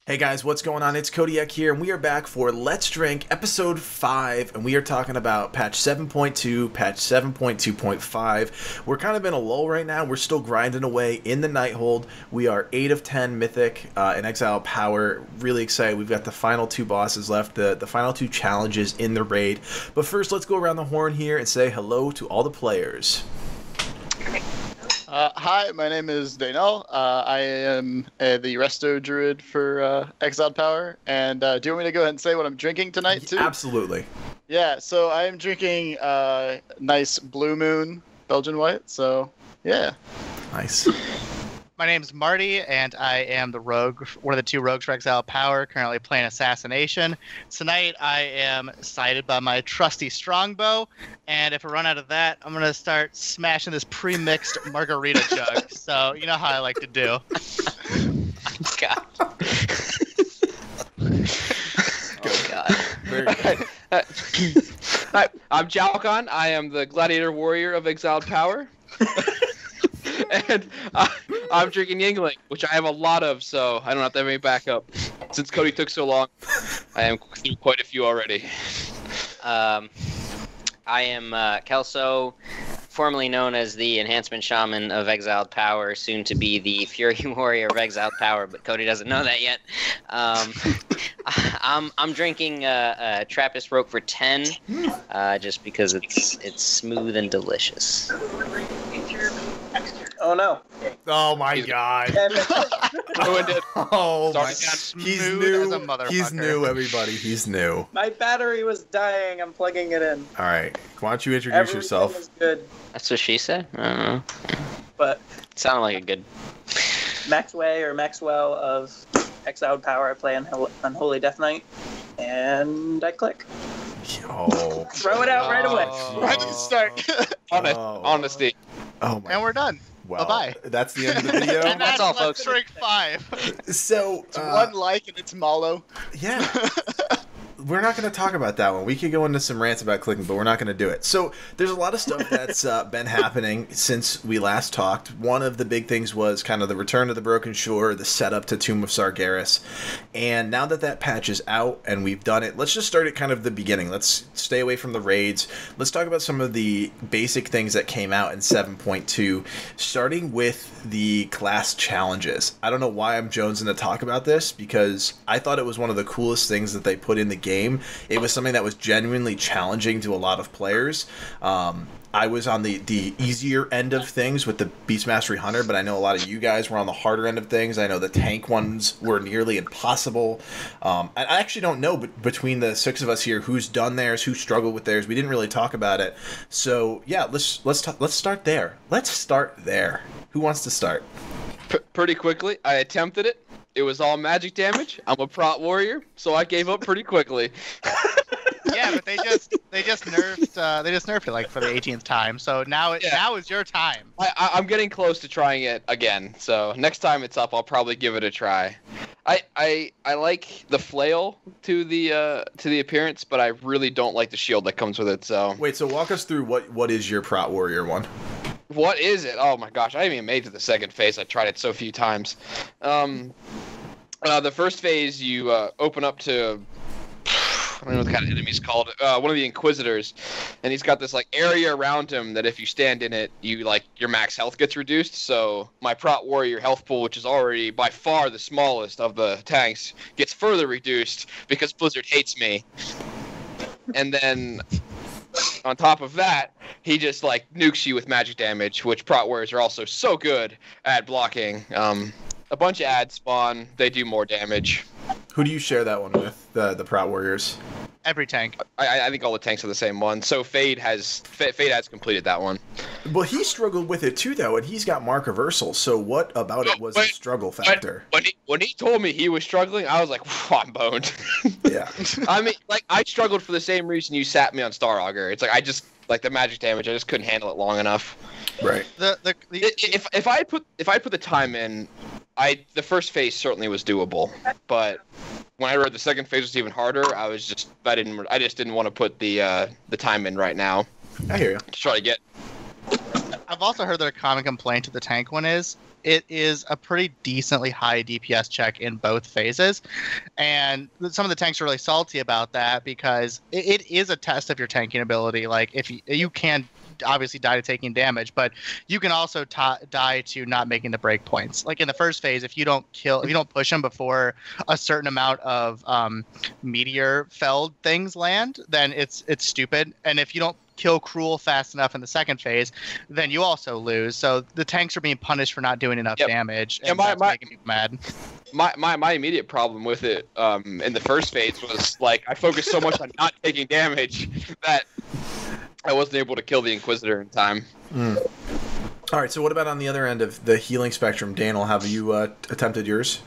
Hey guys, what's going on? It's Codiak here, and we are back for Let's Drink Episode 5, and we are talking about Patch 7.2, Patch 7.2.5. We're kind of in a lull right now. We're still grinding away in the Nighthold. We are 8 of 10 Mythic and Exiled Power. Really excited. We've got the final 2 bosses left, the final 2 challenges in the raid. But first, let's go around the horn here and say hello to all the players. Hi, my name is Daenall. I am the Resto Druid for Exiled Power. And do you want me to go ahead and say what I'm drinking tonight, too? Absolutely. Yeah, so I am drinking nice Blue Moon Belgian White, so yeah. Nice. My name's Marty, and I am the rogue, one of the 2 rogues for Exiled Power, currently playing Assassination. Tonight, I am sided by my trusty Strongbow, and if I run out of that, I'm going to start smashing this pre-mixed margarita jug. So, you know how I like to do. God. Oh, God. Very good. Hi, I'm Challcon. I am the Gladiator Warrior of Exiled Power. And I'm drinking Yingling, which I have a lot of, so I don't have to have any backup. Since Cody took so long, I am through quite a few already. I am Kelso, formerly known as the Enhancement Shaman of Exiled Power, soon to be the Fury Warrior of Exiled Power, but Cody doesn't know that yet. I'm drinking Trappist Rope for 10, just because it's smooth and delicious. Oh no! Oh my god. Ruined it. Oh my. Smooth He's as new. a motherfucker. He's new, everybody. He's new. My battery was dying. I'm plugging it in. All right. Why don't you introduce Everything yourself? is good, That's what she said? I don't know. but Sounded like a good... Maxweii or Maxwell of Exiled Power, I play Unholy Death Knight, and I click. Oh. Throw it out right away. Right at the start. Honesty. Oh my. And we're done. Wow. Bye-bye. That's the end of the video. And that's all, Let's folks. Drink 5. So, It's one like and it's Malo. yeah. We're not going to talk about that one. We could go into some rants about clicking, but we're not going to do it. So there's a lot of stuff that's been happening since we last talked. One of the big things was kind of the return to the Broken Shore, the setup to Tomb of Sargeras. And now that that patch is out and we've done it, let's just start at kind of the beginning. Let's stay away from the raids. Let's talk about some of the basic things that came out in 7.2, starting with the class challenges. I don't know why I'm jonesing to talk about this, because I thought it was one of the coolest things that they put in the game. It was something that was genuinely challenging to a lot of players. I was on the easier end of things with the Beast Mastery Hunter, but I know a lot of you guys were on the harder end of things. I know the tank ones were nearly impossible. I actually don't know between the 6 of us here who's done theirs, who struggled with theirs. We didn't really talk about it. So yeah, let's start there. Let's start there. Who wants to start? Pretty quickly, I attempted it. It was all magic damage. I'm a Prot warrior, so I gave up pretty quickly. Yeah, but they just nerfed it like for the 18th time. So now is your time. I'm getting close to trying it again, so next time it's up, I'll probably give it a try. I like the flail to the appearance, but I really don't like the shield that comes with it. So Wait, so walk us through what is your Prot Warrior one? what is it? Oh my gosh, I haven't even made it to the second phase. I tried it so few times. The first phase, you open up to, I don't know what kind of enemy's called, one of the Inquisitors, and he's got this like area around him that if you stand in it, your max health gets reduced. So my Prot Warrior health pool, which is already by far the smallest of the tanks, gets further reduced because Blizzard hates me. And then on top of that, he just like nukes you with magic damage, which Prot Warriors are also so good at blocking. A bunch of ads spawn, they do more damage. Who do you share that one with, the Prot Warriors? Every tank. I think all the tanks are the same one. So Fade has completed that one. Well, he struggled with it too, though, and he's got Mark Reversal. So what about it was a struggle factor? When he told me he was struggling, I was like, I'm boned. Yeah. I mean, like, I struggled for the same reason you sat me on Star Augur. It's like I just like the magic damage. I just couldn't handle it long enough. Right. If I put the time in, the first phase certainly was doable, but when I read the second phase was even harder. I just didn't want to put the time in right now. I hear you. To try to get. I've also heard that a common complaint to the tank one is it is a pretty decently high DPS check in both phases. And some of the tanks are really salty about that because it is a test of your tanking ability. Like, if you can obviously die to taking damage, but you can also die to not making the break points. Like in the first phase, if you don't push them before a certain amount of meteor felled things land, then it's stupid. And if you don't kill Cruel fast enough in the second phase, then you also lose. So the tanks are being punished for not doing enough damage, and that's making people mad. My immediate problem with it in the first phase was like I focused so much on not taking damage that I wasn't able to kill the Inquisitor in time. All right, so what about on the other end of the healing spectrum? Daenall, have you attempted yours?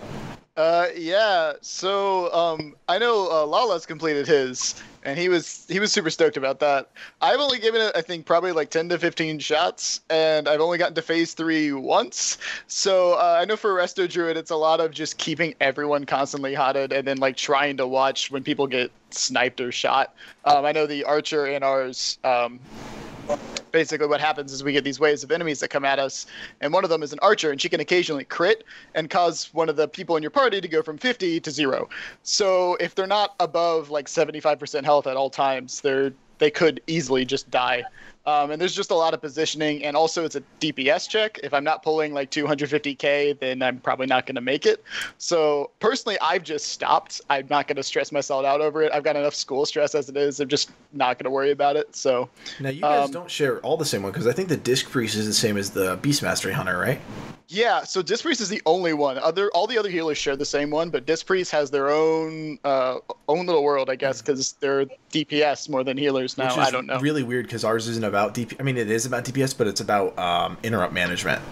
Yeah. So I know Lala's completed his, and he was super stoked about that. I've only given it, I think, probably like 10 to 15 shots, and I've only gotten to phase 3 once. So I know for Resto Druid, it's a lot of just keeping everyone constantly hotted, and then like trying to watch when people get sniped or shot. I know the Archer in ours. Basically what happens is we get these waves of enemies that come at us, and one of them is an archer, and she can occasionally crit and cause one of the people in your party to go from 50 to 0. So if they're not above like 75% health at all times, they could easily just die. And there's just a lot of positioning, and also it's a DPS check. If I'm not pulling like 250k, then I'm probably not going to make it. So personally, I've just stopped. I'm not going to stress myself out over it. I've got enough school stress as it is. I'm just not going to worry about it. So now you guys don't share all the same one, because I think the Disc Priest is the same as the Beast Mastery Hunter, right? Yeah, so Disc Priest is the only one. All the other healers share the same one, but Disc Priest has their own little world, I guess, because they're DPS more than healers now. I don't know. Really weird, because ours isn't about DPS. I mean, it is about DPS, but it's about interrupt management.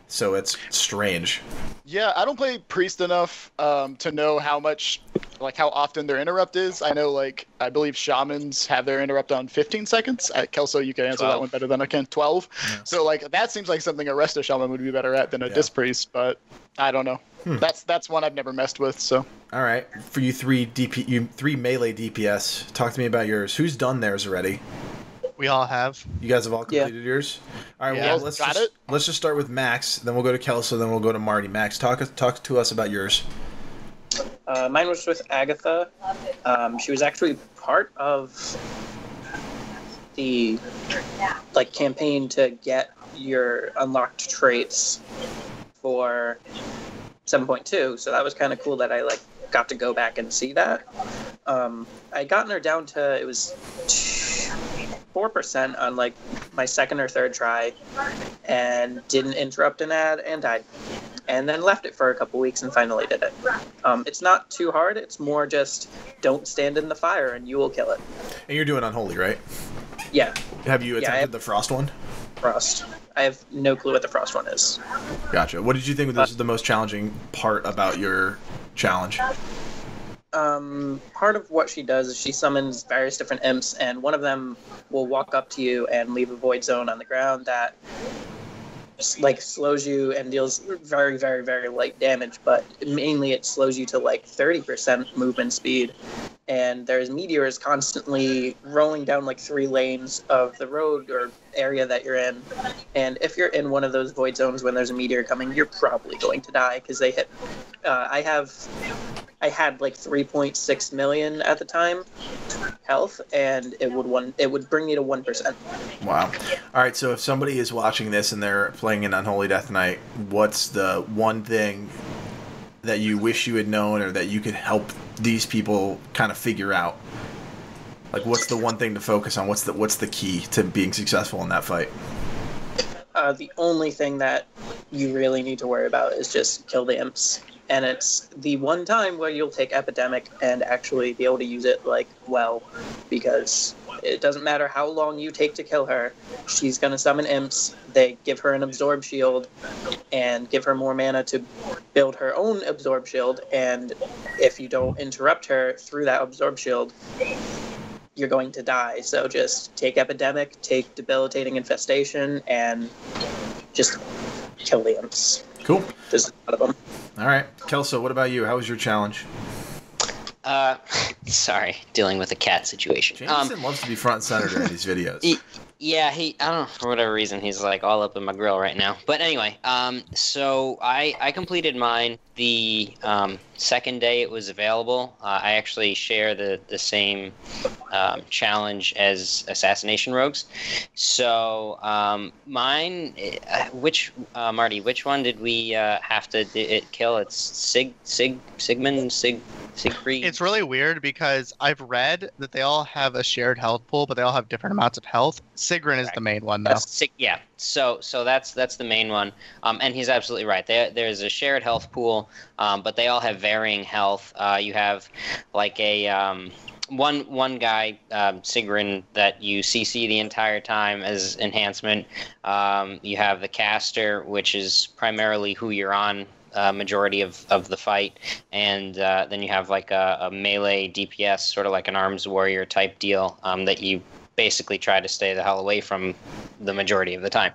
So it's strange. Yeah, I don't play Priest enough to know how often their interrupt is. I know, I believe Shamans have their interrupt on 15 seconds. Kelso, you can answer 12. that one better than I can. 12. Yes. So, that seems like something a Resto Shaman would be better at than a Disc Priest, but I don't know. That's one I've never messed with, so. All right. For you three melee DPS, talk to me about yours. Who's done theirs already? We all have. You guys have all completed yours? All right, Yeah. well, let's just start with Max, then we'll go to Kelso, then we'll go to Marty. Max, talk to us about yours. Mine was with Agatha. She was actually part of the campaign to get your unlocked traits for 7.2, so that was kind of cool that I got to go back and see that. I'd gotten her down to, it was 4% on my second or third try, and didn't interrupt an ad and died, and then left it for a couple weeks and finally did it. It's not too hard. It's more just don't stand in the fire and you will kill it. And you're doing Unholy, right? Yeah. Have you attempted the Frost one? Frost. I have no clue what the Frost one is. Gotcha. What did you think was the most challenging part about your challenge? Part of what she does is she summons various different imps, and one of them will walk up to you and leave a void zone on the ground that slows you and deals very, very, very light damage, but mainly it slows you to 30% movement speed. And there's meteors constantly rolling down 3 lanes of the road or area that you're in. And if you're in one of those void zones when there's a meteor coming, you're probably going to die because they hit. I had 3.6 million at the time health, and it would bring me to 1%. Wow. All right, so if somebody is watching this and they're playing an Unholy Death Knight, what's the one thing that you wish you had known, or that you could help these people kind of figure out? What's the one thing to focus on? What's the key to being successful in that fight? The only thing that you really need to worry about is just kill the imps. And it's the one time where you'll take Epidemic and actually be able to use it well, because it doesn't matter how long you take to kill her. She's going to summon imps. They give her an absorb shield and give her more mana to build her own absorb shield. And if you don't interrupt her through that absorb shield, you're going to die. So just take Epidemic, take Debilitating Infestation, and just kill the imps. Cool. There's a lot of them. All right. Kelso, what about you? How was your challenge? Sorry, dealing with a cat situation. Jameson loves to be front and center during these videos. Yeah, I don't know, for whatever reason, he's like all up in my grill right now. But anyway, so I completed mine the second day it was available. I actually share the same challenge as Assassination Rogues. So mine, Marty, which one did we have to kill? It's Siegfried? It's really weird because I've read that they all have a shared health pool, but they all have different amounts of health. Sigrun is the main one, though. Yeah. So that's the main one, and he's absolutely right. There's a shared health pool, but they all have varying health. You have like a one guy, Sigrun, that you CC the entire time as enhancement. You have the caster, which is primarily who you're on. Majority of the fight, and then you have like a melee DPS, sort of like an arms warrior type deal, that you basically try to stay the hell away from the majority of the time.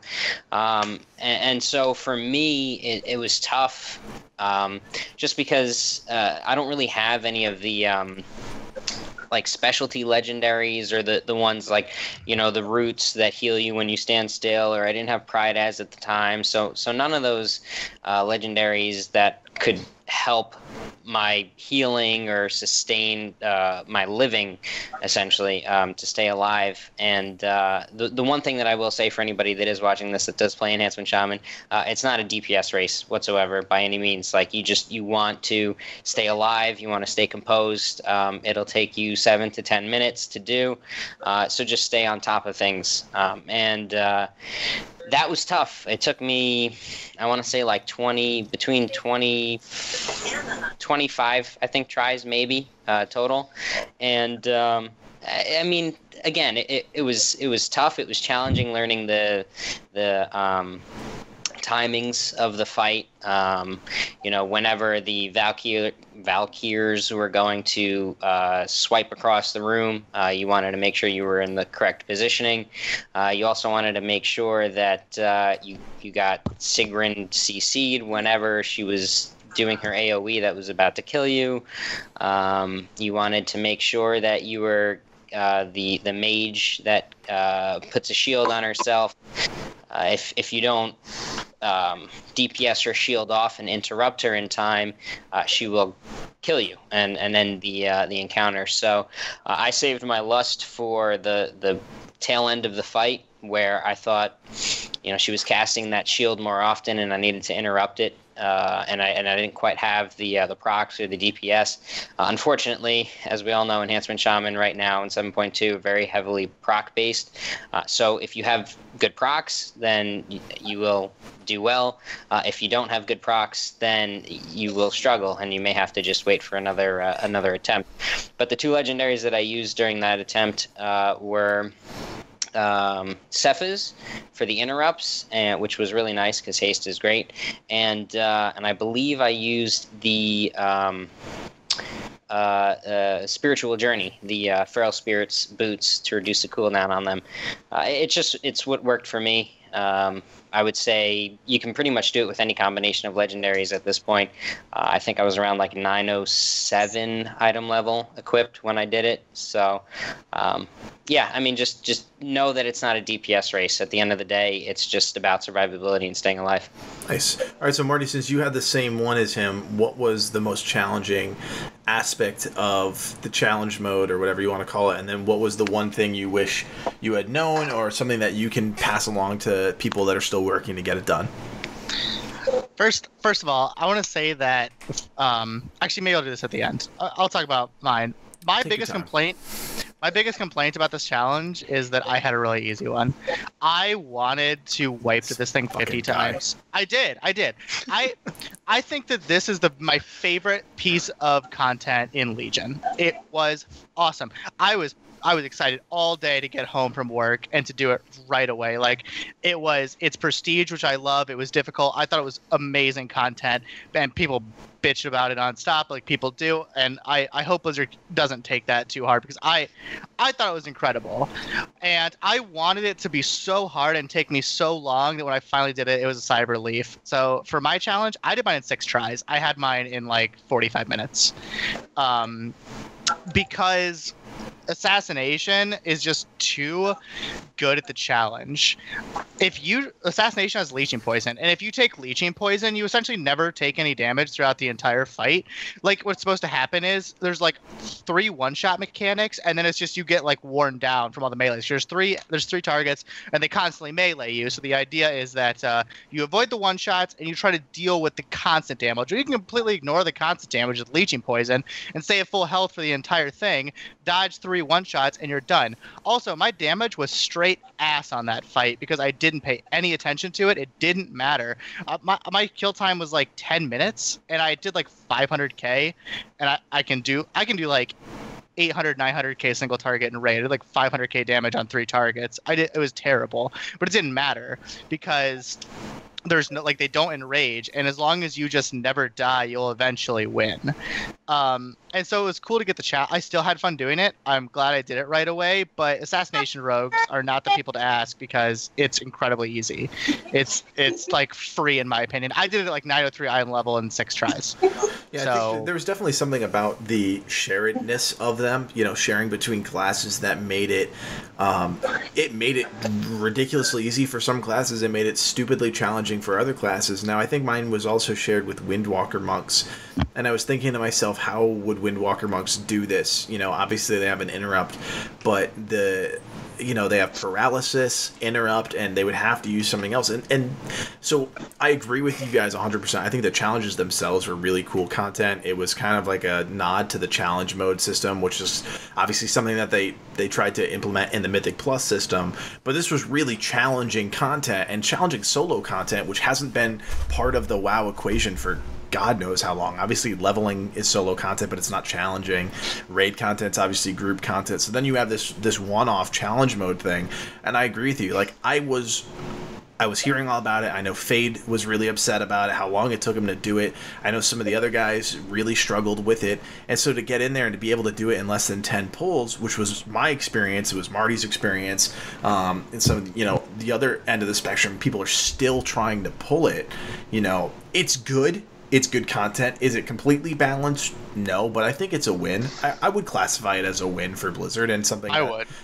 And so for me, it was tough, just because I don't really have any of the like specialty legendaries, or the ones like, the roots that heal you when you stand still, or I didn't have Pride as at the time, so none of those legendaries that could help my healing or sustain my living, essentially, to stay alive. And the one thing that I will say for anybody that is watching this that does play Enhancement Shaman, it's not a DPS race whatsoever by any means. Like, you want to stay alive, you want to stay composed. It'll take you 7 to 10 minutes to do, so just stay on top of things. And that was tough. It took me, I want to say, like 25, I think, tries maybe total. And I mean, again, it was tough. It was challenging learning the timings of the fight. Whenever the Valkyrs were going to swipe across the room, you wanted to make sure you were in the correct positioning. You also wanted to make sure that you got Sigrun CC'd whenever she was doing her AoE that was about to kill you. You wanted to make sure that you were the mage that puts a shield on herself. If you don't DPS her shield off and interrupt her in time, she will kill you, and then the encounter. So I saved my lust for the tail end of the fight, where I thought, she was casting that shield more often, and I needed to interrupt it. And I didn't quite have the procs or the DPS. Unfortunately, as we all know, Enhancement Shaman right now in 7.2 very heavily proc based. So if you have good procs, then you will do well. If you don't have good procs, then you will struggle, and you may have to just wait for another attempt. But the two legendaries that I used during that attempt were Cephas for the interrupts, which was really nice because haste is great, and I believe I used the spiritual journey, the feral spirits boots, to reduce the cooldown on them. It's what worked for me. I would say you can pretty much do it with any combination of legendaries at this point. I think I was around like 907 item level equipped when I did it. So, yeah, I mean, just know that it's not a DPS race. At the end of the day, it's just about survivability and staying alive. Nice. All right, so Marty, since you had the same one as him, what was the most challenging aspect of the challenge mode, or whatever you want to call it? And then what was the one thing you wish you had known, or something that you can pass along to people that are still working to get it done? First of all, I want to say that, actually, maybe I'll do this at the end. I'll talk about mine. My biggest complaint about this challenge is that I had a really easy one. I wanted to wipe this thing 50 times. I did. I think that this is my favorite piece of content in Legion. It was awesome. I was I was excited all day to get home from work and to do it right away. Like it's prestige, which I love. It was difficult. I thought it was amazing content, and people bitched about it nonstop, like people do. And I hope Blizzard doesn't take that too hard, because I thought it was incredible, and I wanted it to be so hard and take me so long that when I finally did it, it was a sigh of relief. So for my challenge, I did mine in 6 tries. I had mine in like 45 minutes, because assassination is just too good at the challenge. Assassination has leeching poison, and if you take leeching poison, you essentially never take any damage throughout the entire fight. Like, what's supposed to happen is there's like 3 one-shot mechanics, and then it's just you get like worn down from all the melees. There's three targets, and they constantly melee you. So the idea is that you avoid the one-shots and you try to deal with the constant damage. Or you can completely ignore the constant damage with leeching poison and stay at full health for the entire thing, dodge 3 one-shots, and you're done. Also, my damage was straight ass on that fight because I didn't pay any attention to it. It didn't matter. My kill time was like 10 minutes, and I did like 500k, and I can do like 800, 900k single target in raid. I did like 500k damage on 3 targets. It was terrible, but it didn't matter because there's no, like, they don't enrage, and as long as you just never die, you'll eventually win. And so it was cool to get the chat. I still had fun doing it. I'm glad I did it right away, but assassination rogues are not the people to ask because it's incredibly easy. It's like free, in my opinion. I did it at like 903 item level in 6 tries. Yeah, so, I think there was definitely something about the sharedness of them, sharing between classes that made it ridiculously easy for some classes. It made it stupidly challenging for other classes. Now, I think mine was also shared with Windwalker monks, and I was thinking to myself, how would Windwalker monks do this? Obviously they have an interrupt, but they have paralysis, interrupt, and they would have to use something else. And so I agree with you guys 100%. I think the challenges themselves were really cool content. It was kind of like a nod to the challenge mode system, which is obviously something that they tried to implement in the Mythic Plus system. But this was really challenging content, and challenging solo content, which hasn't been part of the WoW equation for God knows how long. Obviously, leveling is solo content, but it's not challenging. Raid content's obviously group content. So then you have this one-off challenge mode thing, and I agree with you. Like, I was hearing all about it. I know Fade was really upset about it, how long it took him to do it. I know some of the other guys really struggled with it. And so to get in there and to be able to do it in less than 10 pulls, which was my experience, it was Marty's experience, and some, the other end of the spectrum, people are still trying to pull it. It's good. It's good content. Is it completely balanced? No, but I think it's a win. I would classify it as a win for Blizzard, and something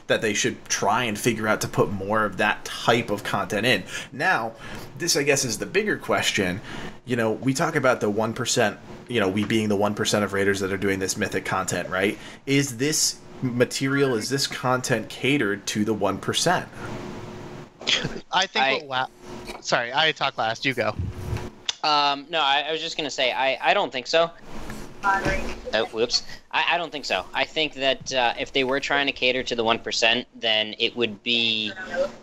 that they should try and figure out to put more of that type of content in. Now, this, I guess, is the bigger question. We talk about the 1%, we being the 1% of raiders that are doing this Mythic content, right? Is this material, is this content catered to the 1%? I think sorry, I talk last. You go. No, I was just going to say, I don't think so. Oh, whoops. I don't think so. I think that if they were trying to cater to the 1%, then it would be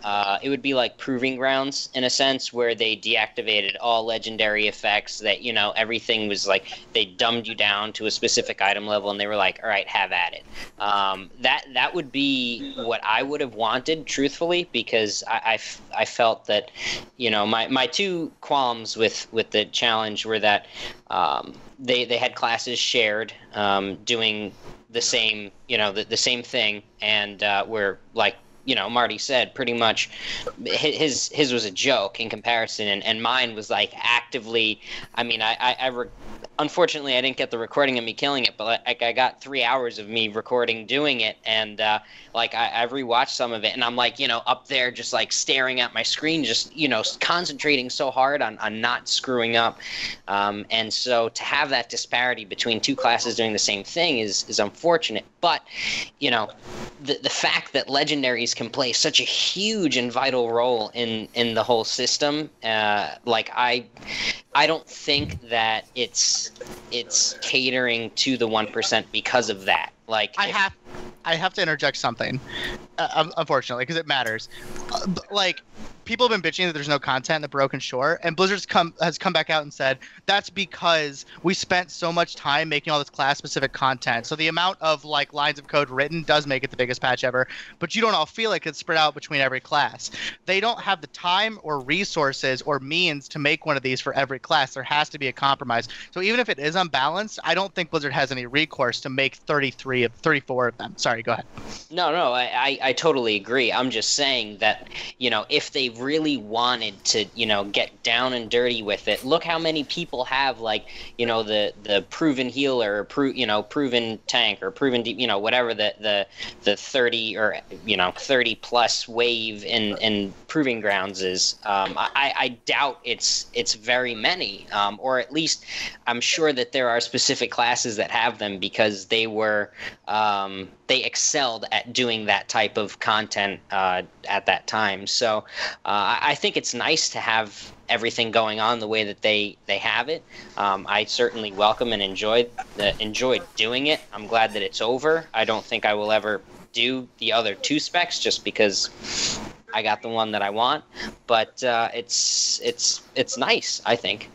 like Proving Grounds in a sense, where they deactivated all legendary effects. That everything was like they dumbed you down to a specific item level, and they were like, "All right, have at it." That would be what I would have wanted, truthfully, because I felt that my 2 qualms with the challenge were that they had classes shared doing the same the same thing, and where, like Marty said, pretty much his was a joke in comparison, and mine was like actively. I mean, unfortunately I didn't get the recording of me killing it, but I got 3 hours of me recording doing it, and I rewatched some of it, and I'm like up there just like staring at my screen, just concentrating so hard on not screwing up, and so to have that disparity between 2 classes doing the same thing is unfortunate. But the fact that legendaries can play such a huge and vital role in the whole system, I don't think that it's catering to the 1% because of that. I have to interject something, unfortunately, because it matters. people have been bitching that there's no content in the Broken Shore, and Blizzard's has come back out and said that's because we spent so much time making all this class-specific content. So the amount of like lines of code written does make it the biggest patch ever, but you don't all feel like it's spread out between every class. They don't have the time or resources or means to make one of these for every class. There has to be a compromise. So even if it is unbalanced, I don't think Blizzard has any recourse to make 34 of them. Sorry, go ahead. No, I totally agree. I'm just saying that, if they really wanted to, get down and dirty with it, look how many people have like, the proven healer, or proven tank, or proven, whatever the 30 or 30 plus wave in proving grounds is. I doubt it's very many, or at least I'm sure that there are specific classes that have them because they were they excelled at doing that type of content at that time. So I think it's nice to have everything going on the way that they have it. I certainly welcome and enjoyed doing it. I'm glad that it's over. I don't think I will ever do the other 2 specs just because I got the one that I want. But it's nice, I think.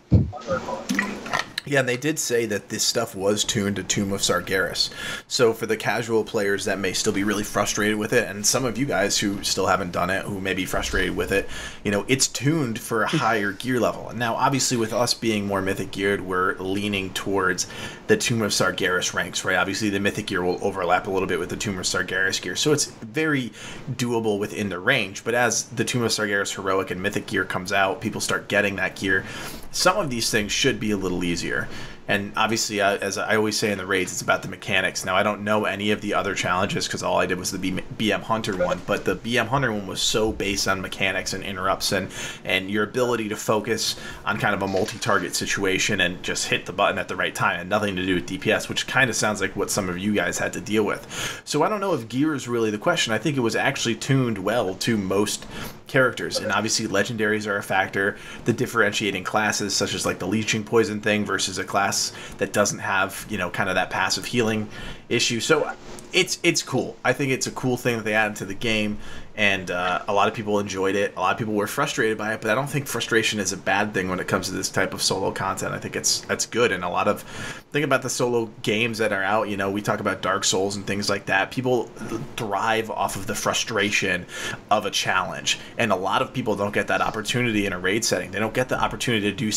Yeah, and they did say that this stuff was tuned to Tomb of Sargeras. So for the casual players that may still be really frustrated with it, and some of you guys who still haven't done it, who may be frustrated with it, it's tuned for a higher gear level. And now, obviously, with us being more Mythic geared, we're leaning towards the Tomb of Sargeras ranks, right? Obviously, the Mythic gear will overlap a little bit with the Tomb of Sargeras gear, so it's very doable within the range. But as the Tomb of Sargeras Heroic and Mythic gear comes out, people start getting that gear. Some of these things should be a little easier. And obviously, as I always say in the raids, it's about the mechanics. Now, I don't know any of the other challenges because all I did was the BM Hunter one, but the BM Hunter one was so based on mechanics and interrupts and your ability to focus on kind of a multi-target situation and just hit the button at the right time and nothing to do with DPS, which kind of sounds like what some of you guys had to deal with. So I don't know if gear is really the question. I think it was actually tuned well to most characters, and obviously legendaries are a factor. The differentiating classes, such as like the leeching poison thing versus a class that doesn't have kind of that passive healing issue. So it's cool. I think it's a cool thing that they added to the game, and a lot of people enjoyed it. A lot of people were frustrated by it, but I don't think frustration is a bad thing when it comes to this type of solo content. I think that's good. And think about the solo games that are out. We talk about Dark Souls and things like that. People thrive off of the frustration of a challenge, and a lot of people don't get that opportunity in a raid setting. They don't get the opportunity to do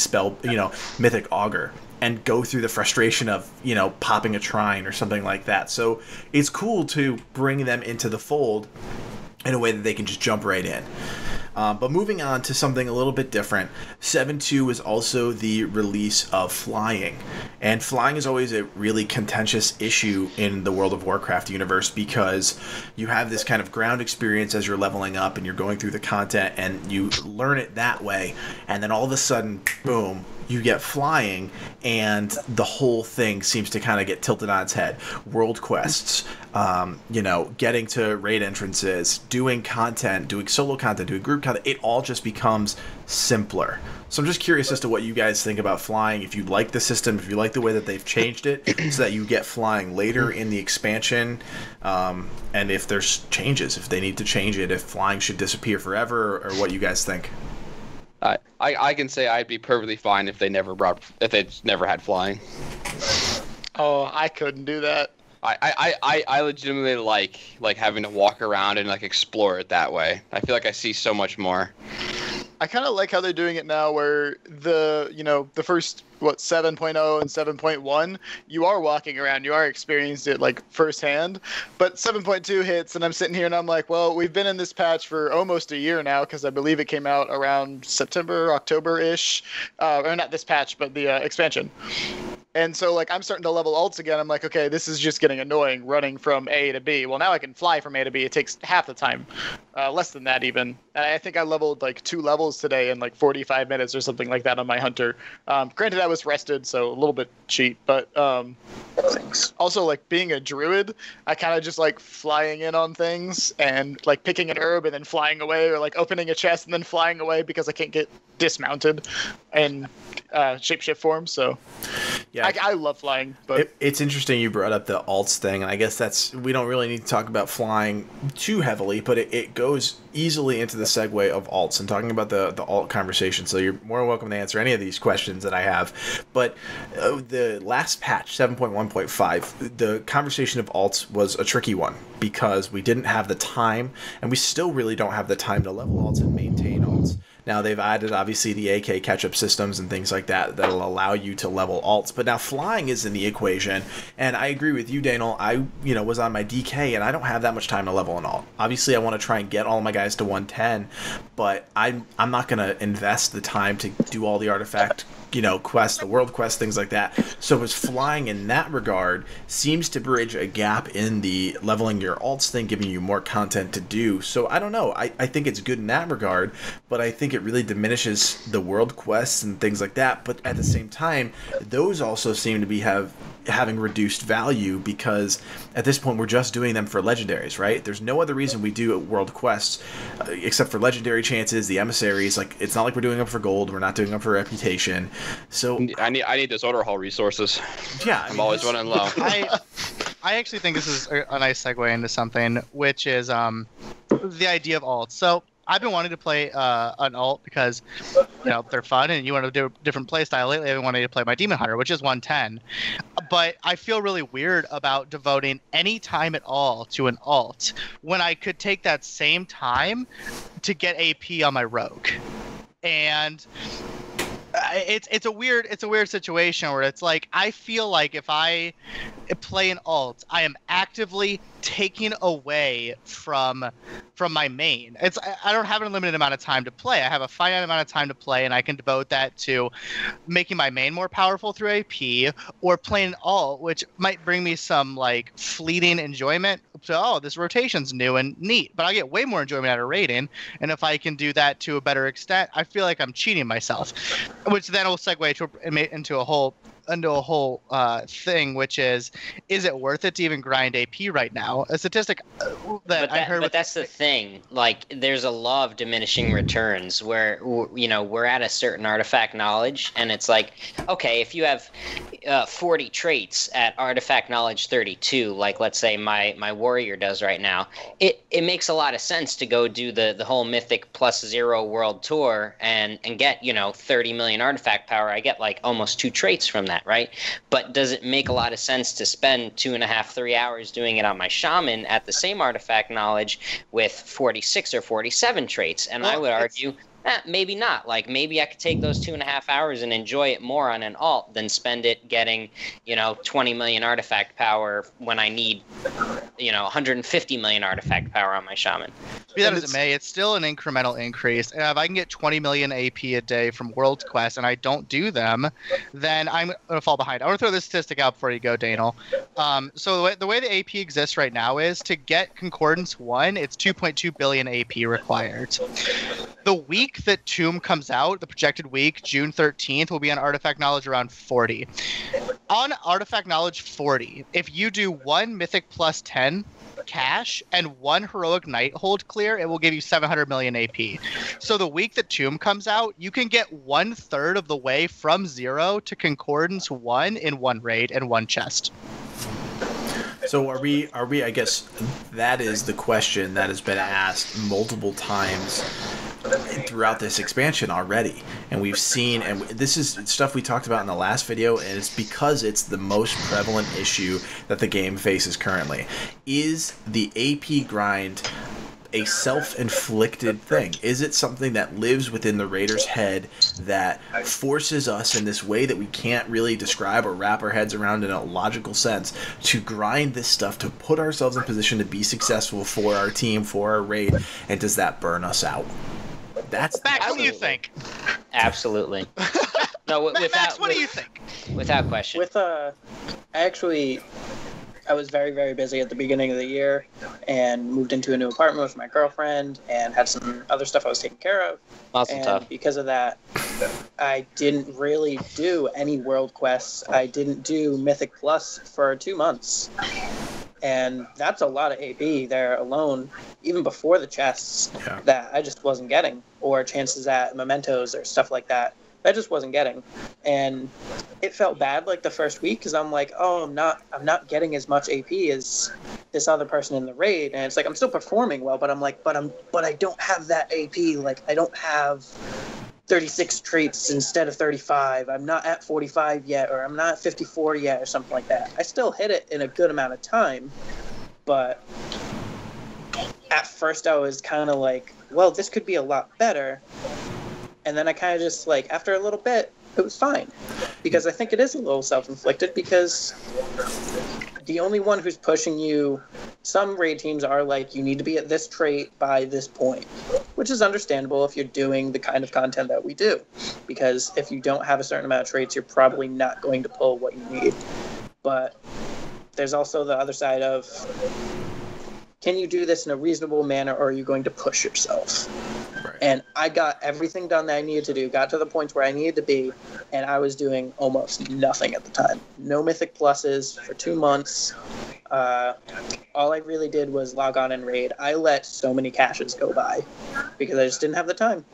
Mythic Augur and go through the frustration of popping a Trine or something like that. So it's cool to bring them into the fold in a way that they can just jump right in. But moving on to something a little bit different, 7.2 is also the release of flying. And flying is always a really contentious issue in the World of Warcraft universe because you have this kind of ground experience as you're leveling up and you're going through the content and you learn it that way. And then all of a sudden, boom, you get flying, and the whole thing seems to kind of get tilted on its head. World quests, getting to raid entrances, doing content, doing solo content, doing group content, it all just becomes simpler. So I'm just curious as to what you guys think about flying, if you like the system, if you like the way that they've changed it so that you get flying later in the expansion, and if there's changes, if they need to change it, if flying should disappear forever, or what you guys think. I can say I'd be perfectly fine if they never had flying. Oh, I couldn't do that. I legitimately like having to walk around and like explore it that way. I feel like I see so much more. I kind of like how they're doing it now where the first 7.0 and 7.1 you are walking around, you are experiencing it like firsthand, but 7.2 hits and I'm sitting here and I'm like, well, we've been in this patch for almost a year now because I believe it came out around September, October-ish, or not this patch but the expansion. And so, like, I'm starting to level alts again. I'm like, okay, this is just getting annoying, running from A to B. Well, now I can fly from A to B. It takes half the time, less than that even. And I think I leveled, like, 2 levels today in, like, 45 minutes or something like that on my Hunter. Granted, I was rested, so a little bit cheap. But also, like, being a druid, I kind of just like flying in on things and, like, picking an herb and then flying away, or, like, opening a chest and then flying away because I can't get dismounted in shapeshift form, so... Yeah, I love flying, but it's interesting you brought up the alts thing, and I guess we don't really need to talk about flying too heavily, but it goes easily into the segue of alts and talking about the alt conversation. So you're more welcome to answer any of these questions that I have. But the last patch, 7.1.5, the conversation of alts was a tricky one because we didn't have the time, and we still really don't have the time to level alts and maintain alts. Now, they've added, obviously, the AK catch-up systems and things like that that'll allow you to level alts. But now flying is in the equation, and I agree with you, Daenall. I was on my DK, and I don't have that much time to level an alt. Obviously, I want to try and get all my guys to 110, but I'm not going to invest the time to do all the artifact quests, the world quests, things like that. So as flying in that regard seems to bridge a gap in the leveling your alts thing, giving you more content to do. So I don't know. I think it's good in that regard, but I think it really diminishes the world quests and things like that. But at the same time, those also seem to be having reduced value because at this point we're just doing them for legendaries, right? There's no other reason we do world quests except for legendary chances, the emissaries. Like, it's not like we're doing them for gold, we're not doing them for reputation. So I need those order hall resources. Yeah, I'm always running low. I actually think this is a nice segue into something, which is the idea of alts. So I've been wanting to play an alt because they're fun and you want to do a different play style. Lately, I've been wanting to play my Demon Hunter, which is 110. But I feel really weird about devoting any time at all to an alt when I could take that same time to get AP on my rogue. And it's a weird situation where it's like I feel like if I play an alt, I am actively taking away from my main. I don't have an unlimited amount of time to play. I have a finite amount of time to play, and I can devote that to making my main more powerful through AP or playing an alt, which might bring me some like fleeting enjoyment. So, this rotation's new and neat, but I get way more enjoyment out of raiding. And if I can do that to a better extent, I feel like I'm cheating myself, which then will segue into a whole thing, which is it worth it to even grind AP right now? A statistic I heard. But that's the thing. Like, there's a law of diminishing returns where we're at a certain artifact knowledge, and it's like, okay, if you have 40 traits at artifact knowledge 32, like let's say my warrior does right now, it makes a lot of sense to go do the whole Mythic +0 world tour and get 30 million artifact power. I get like almost 2 traits from that. Right? But does it make a lot of sense to spend 2.5-3 hours doing it on my shaman at the same artifact knowledge with 46 or 47 traits? And I would argue maybe not. Like, maybe I could take those 2.5 hours and enjoy it more on an alt than spend it getting 20 million artifact power when I need 150 million artifact power on my shaman. Be that as it may, it's still an incremental increase. And if I can get 20 million AP a day from world quests and I don't do them, then I'm going to fall behind. I want to throw this statistic out before you go, Daenall. So the way the AP exists right now is to get Concordance 1, it's 2.2 billion AP required. The week that Tomb comes out, the projected week, June 13th, will be on Artifact Knowledge around 40. On Artifact Knowledge 40, if you do 1 Mythic +10 cash and 1 Heroic Night hold clear, it will give you 700 million AP. So the week that Tomb comes out, you can get 1/3 of the way from 0 to Concordance 1 in 1 raid and 1 chest. So are we, I guess that is the question that has been asked multiple times throughout this expansion already. And we've seen, and this is stuff we talked about in the last video, and it's because it's the most prevalent issue that the game faces currently. Is the AP grind a self-inflicted thing? Is it something that lives within the Raider's head that forces us in this way that we can't really describe or wrap our heads around in a logical sense to grind this stuff, to put ourselves in position to be successful for our team, for our raid, and does that burn us out? That's Max, what do you think? Absolutely. No, Max, what do you think? Without question. I was very, very busy at the beginning of the year and moved into a new apartment with my girlfriend and had some other stuff I was taking care of. Awesome. And because of that, I didn't really do any world quests. I didn't do Mythic Plus for 2 months. And that's a lot of AP there alone, even before the chests, that I just wasn't getting, or chances at mementos or stuff like that I just wasn't getting. And it felt bad like the first week because I'm like, oh, I'm not getting as much AP as this other person in the raid. And it's like I'm still performing well, but I'm like, but I don't have that AP. Like I don't have 36 traits instead of 35. I'm not at 45 yet, or I'm not at 54 yet, or something like that. I still hit it in a good amount of time, but at first I was kind of like, well, this could be a lot better. And then I kind of just like, after a little bit, it was fine. Because I think it is a little self-inflicted because the only one who's pushing you, some raid teams are like, you need to be at this trait by this point, which is understandable if you're doing the kind of content that we do. Because if you don't have a certain amount of traits, you're probably not going to pull what you need. But there's also the other side of, can you do this in a reasonable manner, or are you going to push yourself? Right. And I got everything done that I needed to do, got to the points where I needed to be, and I was doing almost nothing at the time. No Mythic Pluses for 2 months. All I really did was log on and raid. I let so many caches go by because I just didn't have the time.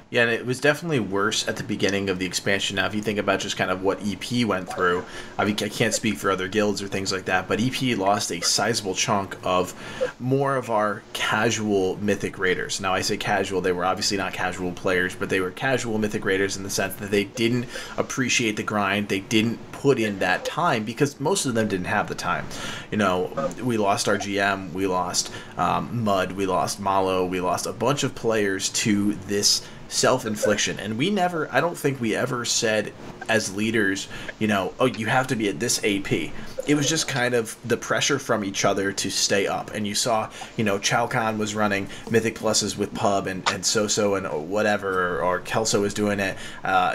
Yeah, and it was definitely worse at the beginning of the expansion. Now, if you think about just kind of what EP went through, I mean, I can't speak for other guilds or things like that, but EP lost a sizable chunk of more of our casual Mythic Raiders. Now, I say casual, they were obviously not casual players, but they were casual Mythic Raiders in the sense that they didn't appreciate the grind, they didn't put in that time, because most of them didn't have the time. You know, we lost our GM, we lost Mud, we lost Malo, we lost a bunch of players to this self-infliction, and we never, I don't think we ever said as leaders, you know, oh, you have to be at this AP. It was just kind of the pressure from each other to stay up. And you saw, you know, Challcon was running Mythic Pluses with Pub and So and whatever, or Kelso was doing it.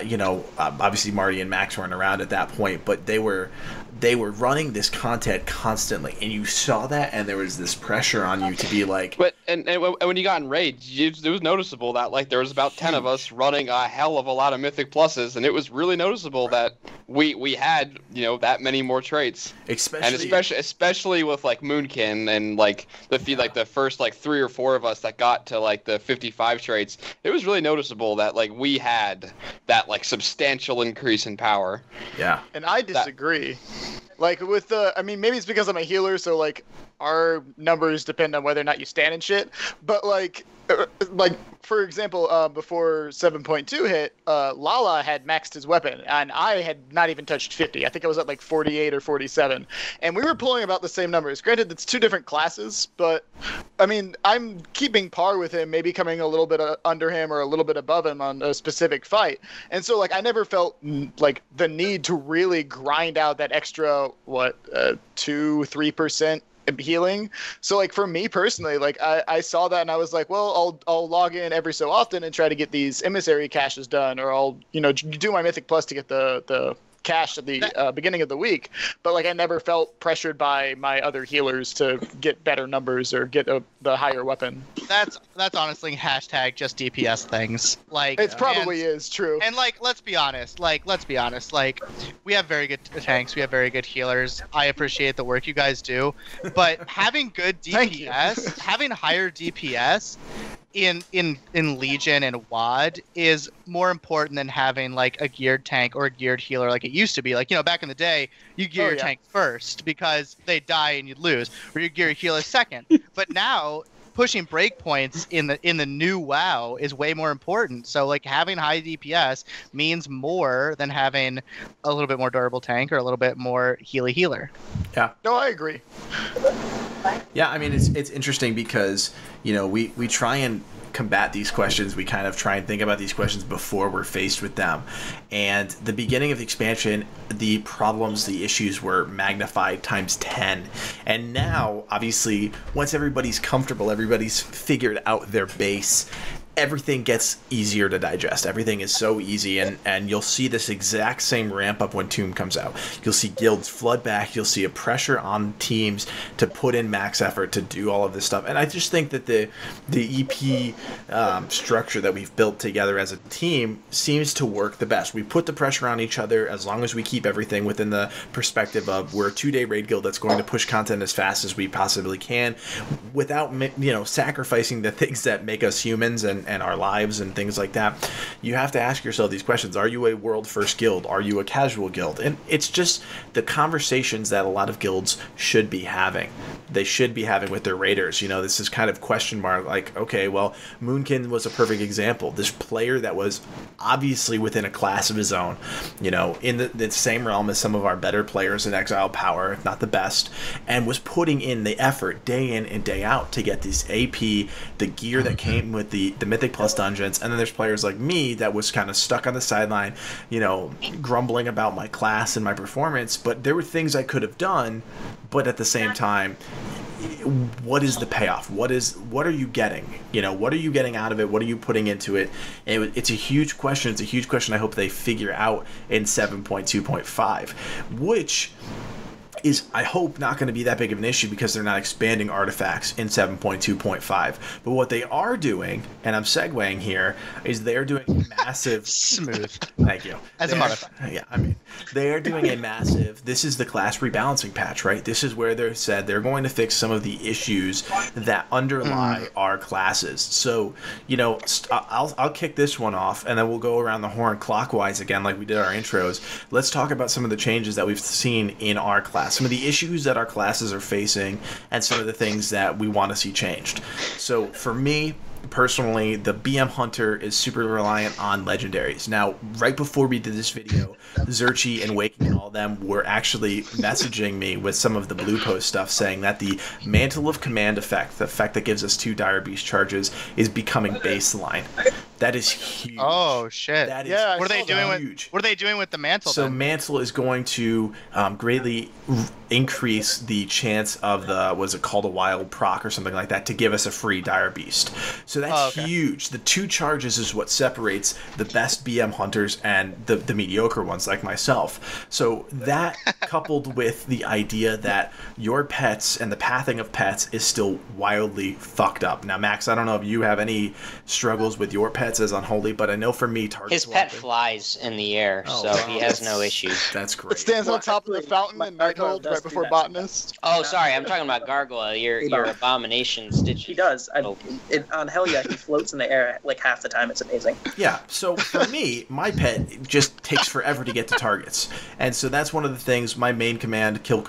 You know, obviously Marty and Max weren't around at that point, but they were running this content constantly, and you saw that, and there was this pressure on you to be like. But and when you got in raids, it was noticeable that like there was about 10 of us running a hell of a lot of Mythic Pluses, and it was really noticeable that we had, you know, that many more traits. Especially with like Moonkin and like the first like 3 or 4 of us that got to like the 55 traits. It was really noticeable that like we had that like substantial increase in power. Yeah. And I disagree. Like with I mean, maybe it's because I'm a healer, so like our numbers depend on whether or not you stand and shit. But like for example, before 7.2 hit, Lala had maxed his weapon, and I had not even touched 50. I think I was at like 48 or 47, and we were pulling about the same numbers. Granted, it's 2 different classes, but I mean, I'm keeping par with him, maybe coming a little bit under him or a little bit above him on a specific fight. And so like I never felt like the need to really grind out that extra 2-3% healing. So like for me personally, like I saw that and I was like, well, I'll log in every so often and try to get these emissary caches done, or I'll, you know, do my Mythic Plus to get the cache at the beginning of the week. But like I never felt pressured by my other healers to get better numbers or get the higher weapon. That's honestly hashtag just DPS things. Like it probably is true. And like let's be honest. Like we have very good tanks, we have very good healers. I appreciate the work you guys do, but having good DPS, having higher DPS in Legion and WoD is more important than having like a geared tank or a geared healer like it used to be. Like, you know, back in the day, you gear your tank first because they die and you'd lose, or you gear your healer second. But now pushing breakpoints in the new WoW is way more important. So like having high DPS means more than having a little bit more durable tank or a little bit more healer. Yeah. No, I agree. Yeah, I mean, it's interesting because, you know, we try and combat these questions. We kind of try and think about these questions before we're faced with them. And the beginning of the expansion, the problems, the issues were magnified times 10. And now, obviously, once everybody's comfortable, everybody's figured out their base, everything gets easier to digest. Everything is so easy, and you'll see this exact same ramp up when Tomb comes out. You'll see guilds flood back. You'll see a pressure on teams to put in max effort to do all of this stuff. And I just think that the EP structure that we've built together as a team seems to work the best. We put the pressure on each other as long as we keep everything within the perspective of we're a 2-day raid guild that's going to push content as fast as we possibly can without, you know, sacrificing the things that make us humans and and our lives and things like that, you have to ask yourself these questions. Are you a world first guild? Are you a casual guild? And it's just the conversations that a lot of guilds should be having. They should be having with their raiders. You know, this is kind of question mark, like, okay, well, Moonkin was a perfect example. This player that was obviously within a class of his own, you know, in the same realm as some of our better players in Exiled Power, if not the best, and was putting in the effort day in and day out to get this AP, the gear that came with the Mythic Plus dungeons. And then there's players like me that was kind of stuck on the sideline, you know, grumbling about my class and my performance, but there were things I could have done, but at the same time, what is the payoff? What are you getting? You know, what are you getting out of it? What are you putting into it? And it's a huge question. It's a huge question I hope they figure out in 7.2.5, which is, I hope, not going to be that big of an issue because they're not expanding artifacts in 7.2.5. But what they are doing, and I'm segueing here, is they're doing a massive... Smooth. Thank you. As a modifier. Yeah, I mean, they are doing a massive... This is the class rebalancing patch, right? This is where they said they're going to fix some of the issues that underlie our classes. So, you know, I'll kick this one off, and then we'll go around the horn clockwise again like we did our intros. Let's talk about some of the changes that we've seen in our class, some of the issues that our classes are facing, and some of the things that we want to see changed. So for me personally, the BM Hunter is super reliant on legendaries. Now, right before we did this video, Zerchi and Waking and all them were actually messaging me with some of the Blue Post stuff, saying that the Mantle of Command effect, the effect that gives us 2 Dire Beast charges, is becoming baseline. That is huge. Oh shit! That is what are they doing huge. What are they doing with the mantle? So then? Mantle is going to greatly increase the chance of the, was it called, a wild proc or something like that, to give us a free Dire Beast. So that's huge. The 2 charges is what separates the best BM hunters and the mediocre ones like myself. So that coupled with the idea that your pets and the pathing of pets is still wildly fucked up. Now, Max, I don't know if you have any struggles with your pets as Unholy, but I know for me, his pet flies in the air, so he has no issues. That's great. It stands on top of the fountain in Nighthold right before Botanist. Oh, sorry, I'm talking about Gargoyle, your abomination stitch. He does. On Hell Yeah, he floats in the air like half the time. It's amazing. Yeah, so for me, my pet just takes forever to get to targets. And so that's one of the things, my main command, kill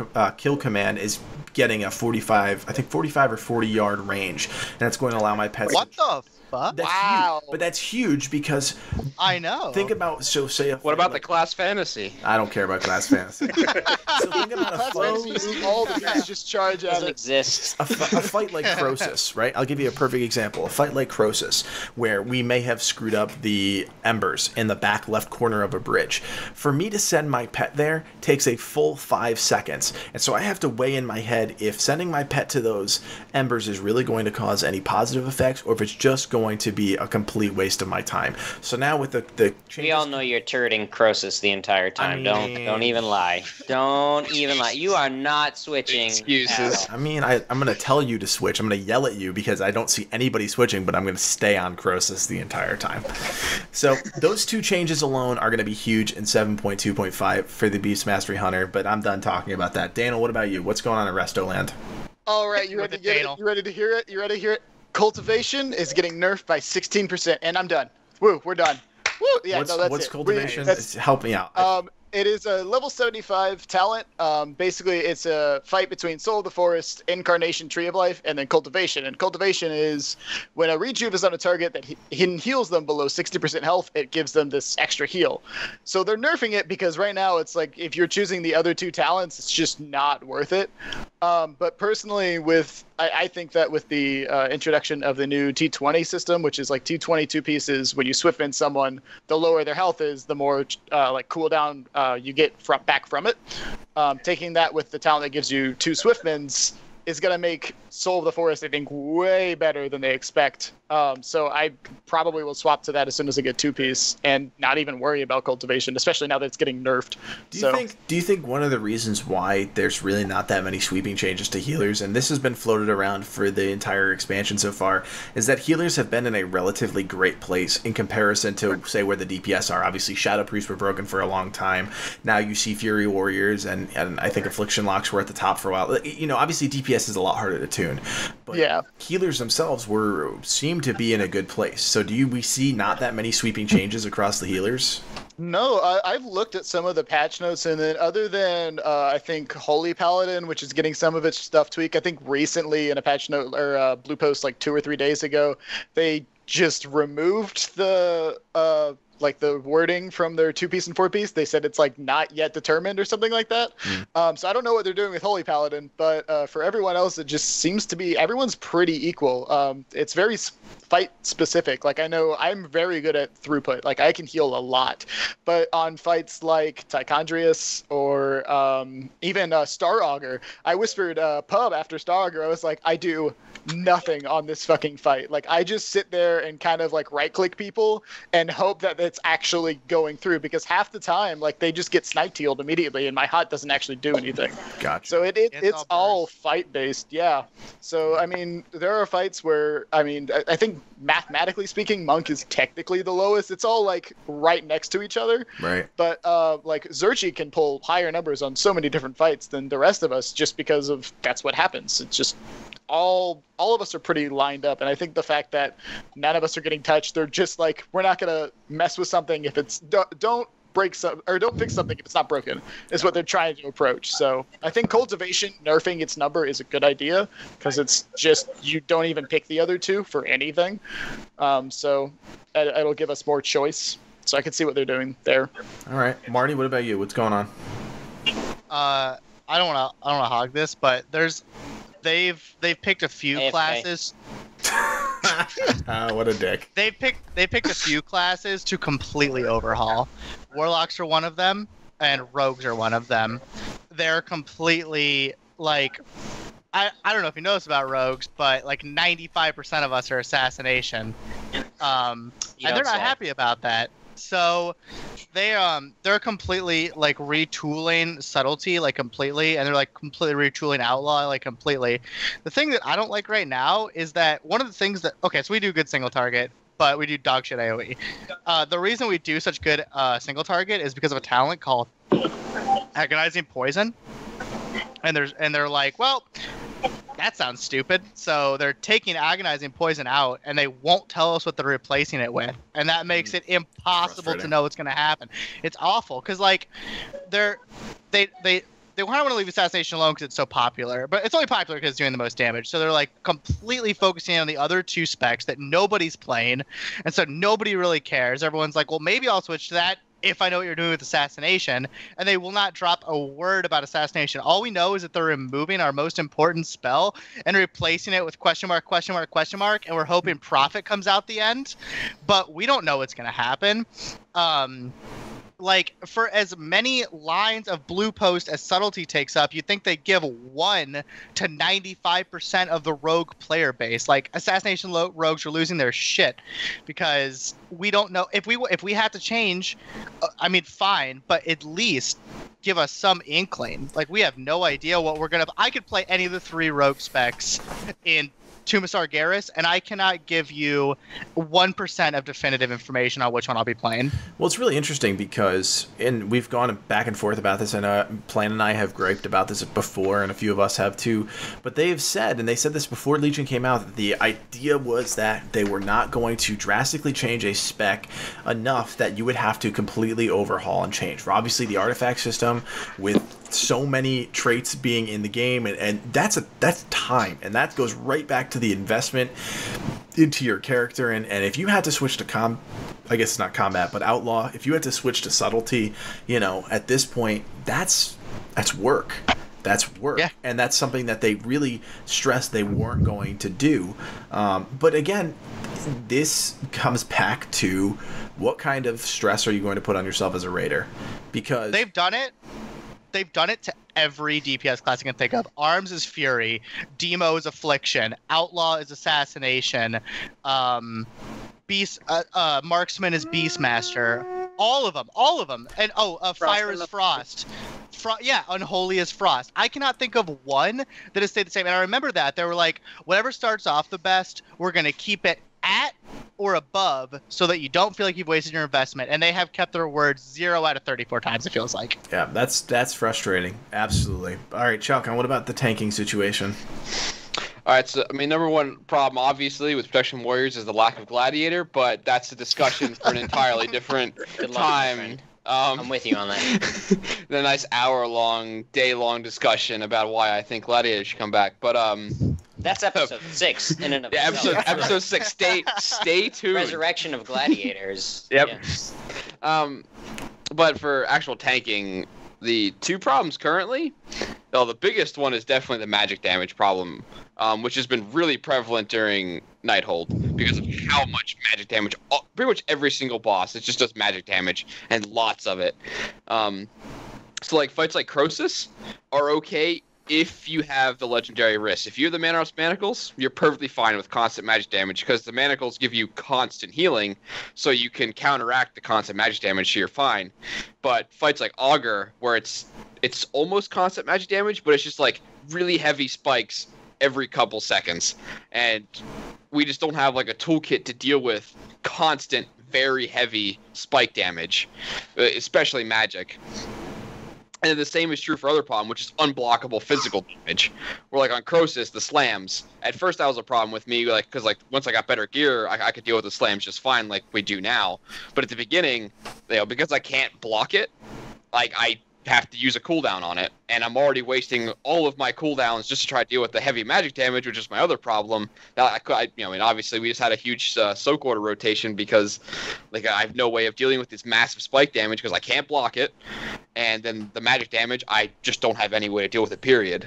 command, is getting a 45 or 40 yard range. And that's going to allow my pets... What the fuck? That's Wow. huge. But that's huge because... I know. Think about, so say... What about the class fantasy? I don't care about class fantasy. So think about a Class fight... Fantasy, all the beasts just charge at Doesn't it. exist. A fight like Croesus, right? I'll give you a perfect example. A fight like Croesus, where we may have screwed up the embers in the back left corner of a bridge. For me to send my pet there takes a full 5 seconds. And so I have to weigh in my head if sending my pet to those embers is really going to cause any positive effects, or if it's just going to be a complete waste of my time. So now with the changes... We all know you're turreting Croesus the entire time. I mean... Don't even lie. Don't even lie. You are not switching. Excuses. I mean, I'm going to tell you to switch. I'm going to yell at you because I don't see anybody switching, but I'm going to stay on Croesus the entire time. So those 2 changes alone are going to be huge in 7.2.5 for the Beast Mastery Hunter, but I'm done talking about that. Daenall, what about you? What's going on in Restoland? All right, you ready to get it? You ready to hear it? You ready to hear it? Cultivation is getting nerfed by 16%, and I'm done. Woo, we're done. Woo, yeah, what's, no, that's what's it. cultivation? That's, Help me out. It is a level 75 talent. Basically, it's a fight between Soul of the Forest, Incarnation, Tree of Life, and then Cultivation. And Cultivation is when a rejuve is on a target that heals them below 60% health, it gives them this extra heal. So they're nerfing it because right now it's like if you're choosing the other 2 talents, it's just not worth it. But personally, I think that with the introduction of the new T20 system, which is like T22 pieces, when you swift in someone, the lower their health is, the more like cooldown you get back from it. Taking that with the talent that gives you 2 Swiftmans is going to make Soul of the Forest, I think, way better than they expect. So I probably will swap to that as soon as I get 2-piece and not even worry about Cultivation, especially now that it's getting nerfed. Do you think one of the reasons why there's really not that many sweeping changes to healers, and this has been floated around for the entire expansion so far, is that healers have been in a relatively great place in comparison to, say, where the DPS are? Obviously, Shadow Priests were broken for a long time. Now you see Fury Warriors, and I think Affliction Locks were at the top for a while. You know, obviously DPS is a lot harder to tune, but yeah, healers themselves seem seem to be in a good place. So we see not that many sweeping changes across the healers? No, I've looked at some of the patch notes, and then other than I think Holy Paladin, which is getting some of its stuff tweaked, I think recently in a patch note or blue post like 2 or 3 days ago, they just removed the the wording from their 2-piece and 4-piece. They said it's like not yet determined or something like that. So I don't know what they're doing with Holy Paladin, but for everyone else, it just seems to be everyone's pretty equal. It's very fight specific. Like, I know I'm very good at throughput. Like, I can heal a lot, but on fights like Tichondrius or even Star Augur, I whispered pub after Star Augur. I was like, I do nothing on this fucking fight. Like, I just sit there and kind of like right click people and hope that it's actually going through, because half the time, like, they just get sniped healed immediately and my hot doesn't actually do anything. Gotcha. So it's all fight based. Yeah. So I mean, there are fights where, I mean, I think mathematically speaking, Monk is technically the lowest. It's all like right next to each other. Right. But like Xerxes can pull higher numbers on so many different fights than the rest of us, just because of that's what happens. It's just all of us are pretty lined up, and I think the fact that none of us are getting touched, they're just like, we're not gonna mess with something if it's don't break some, or don't fix something if it's not broken, is what they're trying to approach. So I think Cultivation nerfing its number is a good idea, because it's just, you don't even pick the other two for anything. So it'll give us more choice. So I can see what they're doing there. All right, Marty, what about you? What's going on? I don't want to hog this, but they've picked a few AFK. Classes. What a dick. They picked a few classes to completely overhaul. Warlocks are one of them, and rogues are one of them. They're completely like, I don't know if you know this about rogues, but like 95% of us are assassination, and they're not happy about that. So they're completely like retooling subtlety like completely, and they're like completely retooling outlaw like completely. The thing that I don't like right now is that one of the things that, okay, so we do good single target, but we do dog shit AoE. The reason we do such good single target is because of a talent called Agonizing Poison, and they're like, well, that sounds stupid. So they're taking Agonizing Poison out, and they won't tell us what they're replacing it with, and that makes it impossible to know what's going to happen. It's awful, because like they kind of want to leave Assassination alone because it's so popular, but it's only popular because it's doing the most damage. So they're like completely focusing on the other two specs that nobody's playing, and so nobody really cares. Everyone's like, well, maybe I'll switch to that if I know what you're doing with Assassination, and they will not drop a word about Assassination. All we know is that they're removing our most important spell and replacing it with question mark, and we're hoping Prophet comes out the end, but we don't know what's going to happen. Like, for as many lines of blue post as subtlety takes up, you think they give 1 to 95% of the rogue player base. Like, Assassination rogues are losing their shit because we don't know if we have to change. I mean, fine, but at least give us some inkling. Like, we have no idea what we're gonna. I could play any of the 3 rogue specs in Tomb of Sargeras, and I cannot give you 1% of definitive information on which one I'll be playing. Well, it's really interesting because, and we've gone back and forth about this, and Plan and I have griped about this before, and a few of us have too, but they have said, and they said this before Legion came out, that the idea was that they were not going to drastically change a spec enough that you would have to completely overhaul and change. For obviously the artifact system, with so many traits being in the game, and that's time, and that goes right back to the investment into your character, and if you had to switch to I guess it's not combat, but outlaw, if you had to switch to subtlety, you know, at this point, that's work. That's work. Yeah. And that's something that they really stressed they weren't going to do. But again, this comes back to what kind of stress are you going to put on yourself as a raider? Because they've done it. They've done it to every DPS class you can think of. Arms is Fury, Demo is Affliction, Outlaw is Assassination, Marksman is Beastmaster. All of them. And Fire is Frost. Unholy is Frost. I cannot think of one that has stayed the same. And I remember that they were like, whatever starts off the best, we're gonna keep it at or above so that you don't feel like you've wasted your investment, and they have kept their words 0 out of 34 times, it feels like. Yeah, that's frustrating. Absolutely. All right, Challcon, what about the tanking situation? All right, so I mean, number one problem, obviously, with Protection Warriors is the lack of Gladiator, but that's a discussion for an entirely different Good luck, my time. friend. I'm with you on that. The nice hour-long, day-long discussion about why I think Gladiator should come back, but That's episode 6 in and of yeah, itself. episode 6. Stay tuned. Resurrection of Gladiators. Yep. Yeah. But for actual tanking, the two problems currently, well, the biggest one is definitely the magic damage problem, which has been really prevalent during Nighthold because of how much magic damage. Pretty much every single boss, it just does magic damage, and lots of it. So like fights like Croesus are okay if you have the legendary wrist. If you have the Manaros Manacles, you're perfectly fine with constant magic damage because the Manacles give you constant healing, so you can counteract the constant magic damage, so you're fine. But fights like Augur, where it's almost constant magic damage, but it's just like really heavy spikes every couple seconds, and we just don't have like a toolkit to deal with constant, very heavy spike damage, especially magic. And the same is true for other problem, which is unblockable physical damage. Where like on Croesus, the slams. At first, that was a problem with me, like because like once I got better gear, I could deal with the slams just fine, like we do now. But at the beginning, because I can't block it, like I have to use a cooldown on it, and I'm already wasting all of my cooldowns just to try to deal with the heavy magic damage, which is my other problem. Now, I mean, obviously we just had a huge soak order rotation because, like, I have no way of dealing with this massive spike damage because I can't block it, and then the magic damage, I just don't have any way to deal with it. Period.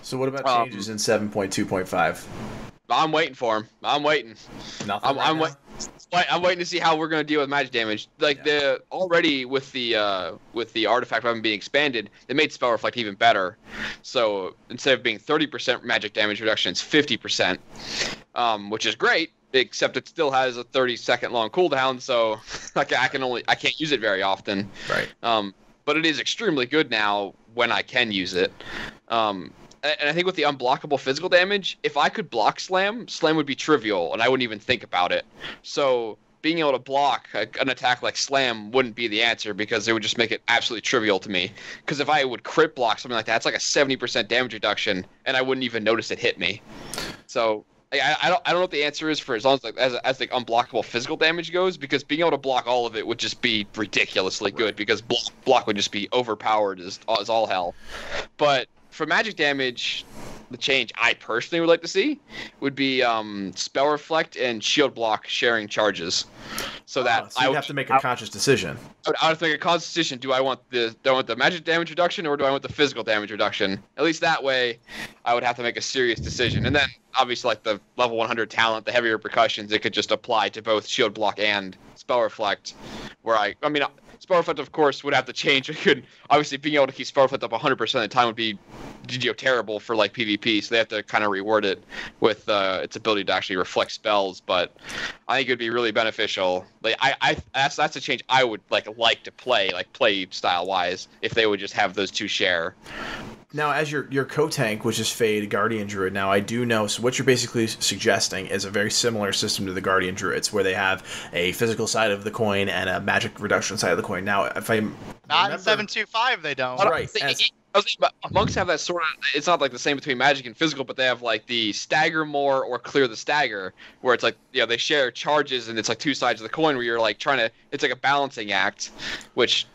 So what about changes in 7.2.5? I'm waiting for him. I'm waiting. Nothing. I'm waiting to see how we're going to deal with magic damage. Like already with the artifact weapon being expanded, they made Spell Reflect even better. So instead of being 30% magic damage reduction, it's 50%, which is great. Except it still has a 30-second long cooldown, so like I can't use it very often. Right. But it is extremely good now when I can use it. And I think with the unblockable physical damage, if I could block Slam would be trivial, and I wouldn't even think about it. So being able to block an attack like Slam wouldn't be the answer because it would just make it absolutely trivial to me. Because if I would crit block something like that, it's like a 70% damage reduction, and I wouldn't even notice it hit me. So I don't know what the answer is for as long as like unblockable physical damage goes, because being able to block all of it would just be ridiculously good because block would just be overpowered as all hell. But for magic damage, the change I personally would like to see would be Spell Reflect and Shield Block sharing charges. So that I would have to make a conscious decision. I would have to make a conscious decision. Do I want the magic damage reduction or do I want the physical damage reduction? At least that way, I would have to make a serious decision. And then, obviously, like the level 100 talent, the heavier repercussions, it could just apply to both Shield Block and Spell Reflect. Where I mean, Spell Reflect, of course, would have to change. It could obviously being able to keep Spell Reflect up 100% of the time would be terrible for like PvP. So they have to kind of reword it with its ability to actually reflect spells. But I think it would be really beneficial. Like that's a change I would like to play style wise, if they would just have those two share. Now, as your co-tank, which is Fade Guardian Druid, now I do know, so what you're basically suggesting is a very similar system to the Guardian Druids, where they have a physical side of the coin and a magic reduction side of the coin. Now, if I not in 7.2.5, they don't. Right. Monks have that sort of, it's not like the same between magic and physical, but they have like the stagger more or clear the stagger, where it's like, they share charges and it's like two sides of the coin where you're like it's like a balancing act, which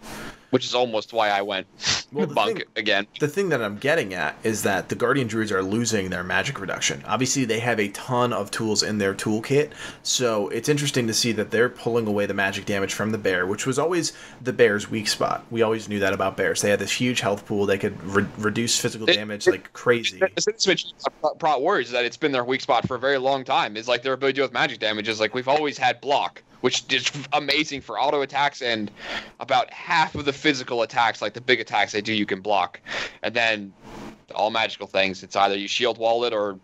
is almost why I went monk again. The thing that I'm getting at is that the Guardian Druids are losing their magic reduction. Obviously, they have a ton of tools in their toolkit, so it's interesting to see that they're pulling away the magic damage from the bear, which was always the bear's weak spot. We always knew that about bears. They had this huge health pool. They could reduce physical damage like crazy. The Prot Warriors is that it's been their weak spot for a very long time. It's like their ability to deal with magic damage is like we've always had block, which is amazing for auto attacks, and about half of the physical attacks, like the big attacks they do, you can block. And then all magical things, it's either you shield wall it or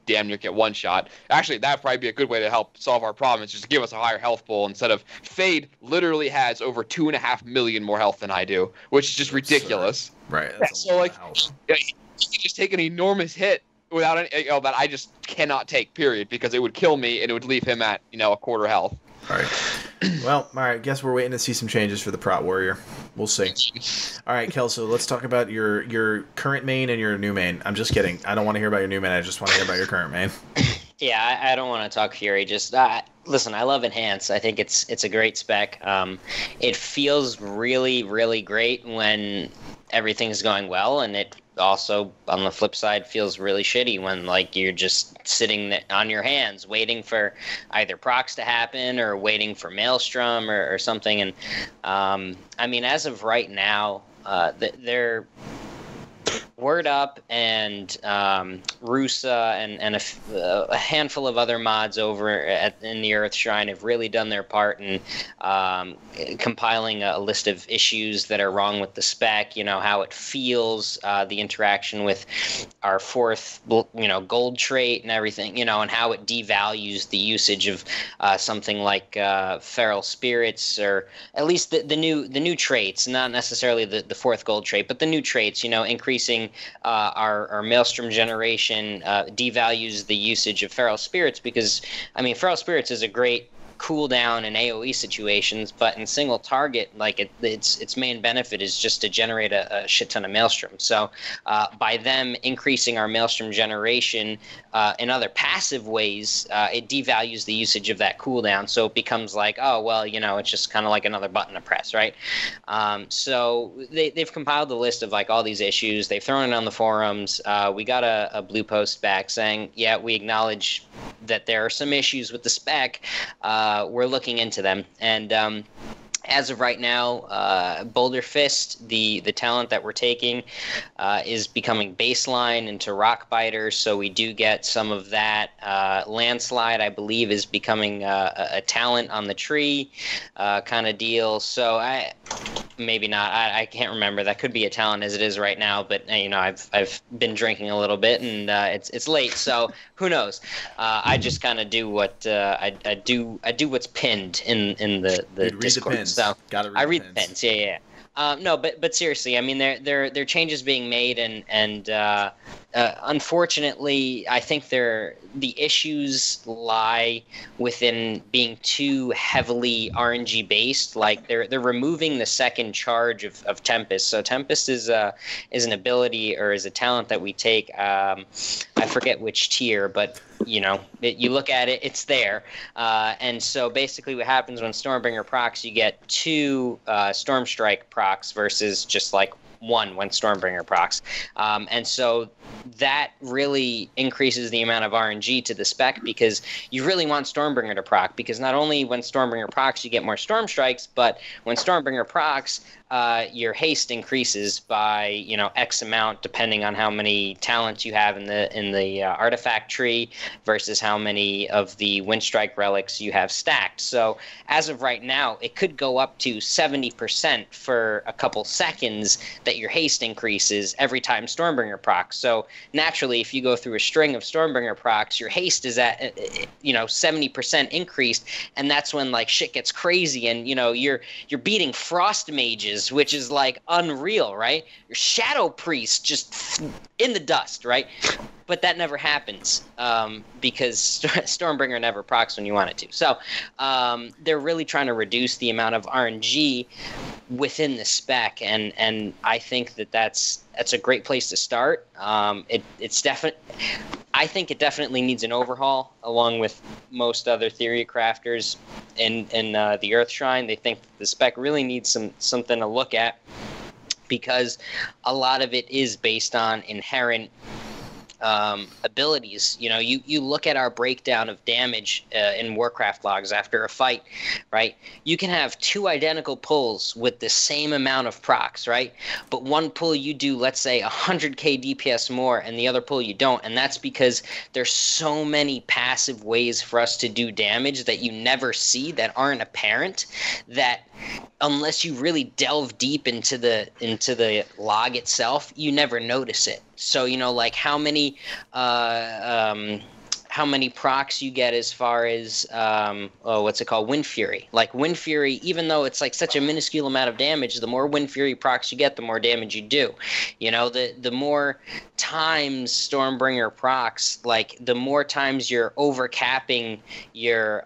damn near get one shot. Actually, that'd probably be a good way to help solve our problem, is just to give us a higher health pool instead of Fade literally has over 2.5 million more health than I do, which is just ridiculous. Right. So like, you can just take an enormous hit without any, that I just cannot take, period, because it would kill me and it would leave him at, a quarter health. All right. Well, all right. Guess we're waiting to see some changes for the Prot Warrior. We'll see. All right, Kelso, let's talk about your current main and your new main. I'm just kidding. I don't want to hear about your new main. I just want to hear about your current main. Yeah, I don't want to talk Fury. Just listen. I love Enhance. I think it's a great spec. It feels really, really great when everything's going well, and it also, on the flip side, feels really shitty when like you're just sitting on your hands waiting for either procs to happen or waiting for Maelstrom or something. And I mean, as of right now, they're Word Up and Rusa and a handful of other mods over in the Earth Shrine have really done their part in compiling a list of issues that are wrong with the spec, how it feels, the interaction with our fourth, gold trait and everything, and how it devalues the usage of something like Feral Spirits, or at least the new traits, not necessarily the fourth gold trait, but the new traits, increasing our Maelstrom generation, devalues the usage of Feral Spirits, because, Feral Spirits is a great cooldown in AoE situations, but in single target, like its main benefit is just to generate a shit ton of Maelstrom. So by them increasing our Maelstrom generation in other passive ways, it devalues the usage of that cooldown. So it becomes like, oh, well, it's just kind of like another button to press, right? So they've compiled the list of like all these issues. They've thrown it on the forums. We got a blue post back saying, yeah, we acknowledge that there are some issues with the spec. We're looking into them, and as of right now, Boulder Fist, the talent that we're taking, is becoming baseline into Rockbiter, so we do get some of that. Landslide, I believe, is becoming a talent on the tree kind of deal. So maybe not. I can't remember. That could be a talent as it is right now, but I've been drinking a little bit, and it's late, so who knows? I just kind of do what I do what's pinned in the Discord. So I read the pins. Yeah. No, but seriously, there are changes being made, and unfortunately, I think the issues lie within being too heavily RNG based. Like they're removing the second charge of Tempest. So Tempest is an ability, or is a talent that we take. I forget which tier, but you look at it, it's there. And so basically what happens when Stormbringer procs, you get 2 Stormstrike procs versus just like 1 when Stormbringer procs. And so that really increases the amount of RNG to the spec, because you really want Stormbringer to proc, because not only when Stormbringer procs you get more Storm Strikes, but when Stormbringer procs, your haste increases by X amount depending on how many talents you have in the artifact tree versus how many of the Windstrike relics you have stacked. So as of right now, it could go up to 70% for a couple seconds that your haste increases every time Stormbringer procs. So naturally, if you go through a string of Stormbringer procs, your haste is at 70% increased, and that's when like shit gets crazy, and you're beating frost mages, which is like unreal, right? Your Shadow Priest just in the dust, right? But that never happens because Stormbringer never procs when you want it to. So they're really trying to reduce the amount of RNG within the spec, and I think that's a great place to start. It's definite. I think it definitely needs an overhaul, along with most other theory crafters in the Earth Shrine. They think the spec really needs something to look at, because a lot of it is based on inherent abilities. You look at our breakdown of damage in Warcraft logs after a fight, right? You can have 2 identical pulls with the same amount of procs, right? But one pull you do, let's say, 100k DPS more, and the other pull you don't, and that's because there's so many passive ways for us to do damage that you never see, that aren't apparent, that unless you really delve deep into the log itself, you never notice it. So like how how many procs you get as far as what's it called, Wind Fury. Like Wind Fury, even though it's like such a minuscule amount of damage, the more Wind Fury procs you get, the more damage you do. You know, the more times Stormbringer procs, like the more times you're overcapping your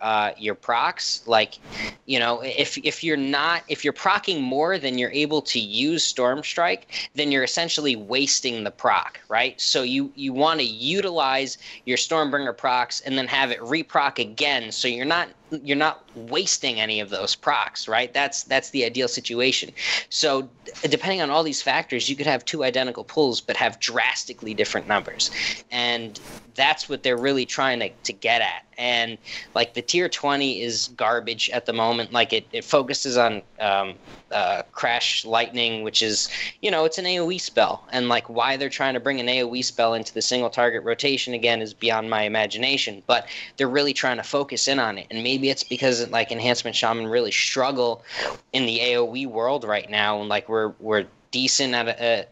procs. Like, you know, if you're procking more than you're able to use Storm Strike, then you're essentially wasting the proc, right? So you want to utilize your Stormbringer procs and then have it reproc again, so you're not wasting any of those procs, right? That's the ideal situation. So depending on all these factors, you could have two identical pulls but have drastically different numbers, and that's what they're really trying to get at. And like the tier 20 is garbage at the moment. Like it focuses on Crash Lightning, which is, you know, it's an AoE spell, and like why they're trying to bring an AoE spell into the single target rotation again is beyond my imagination, but they're really trying to focus in on it. And maybe it's because like Enhancement Shaman really struggle in the AoE world right now, and like we're decent at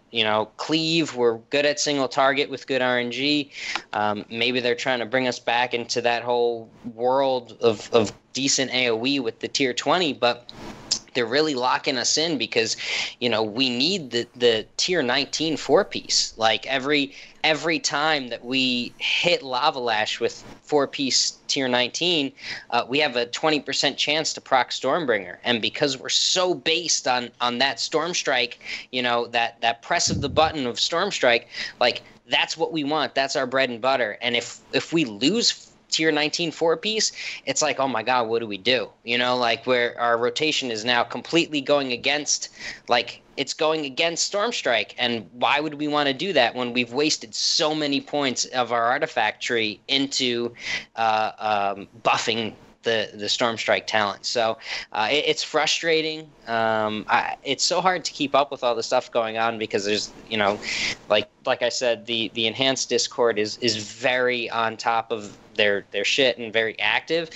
cleave, we're good at single target with good RNG. Maybe they're trying to bring us back into that whole world of decent AoE with the tier 20, but they're really locking us in because, you know, we need the tier 19 4-piece. Like every time that we hit Lava Lash with 4-piece tier 19, we have a 20% chance to proc Stormbringer. And because we're so based on that Storm Strike, you know, that press of the button of Storm Strike, like that's what we want. That's our bread and butter. And if we lose tier 19 4-piece, it's like, oh my god, what do we do? You know, like where our rotation is now completely going against, like it's going against Storm Strike, and why would we want to do that when we've wasted so many points of our artifact tree into buffing the Storm Strike talent? So it's frustrating. It's so hard to keep up with all the stuff going on because there's, you know, like I said, the enhanced Discord is very on top of their shit and very active.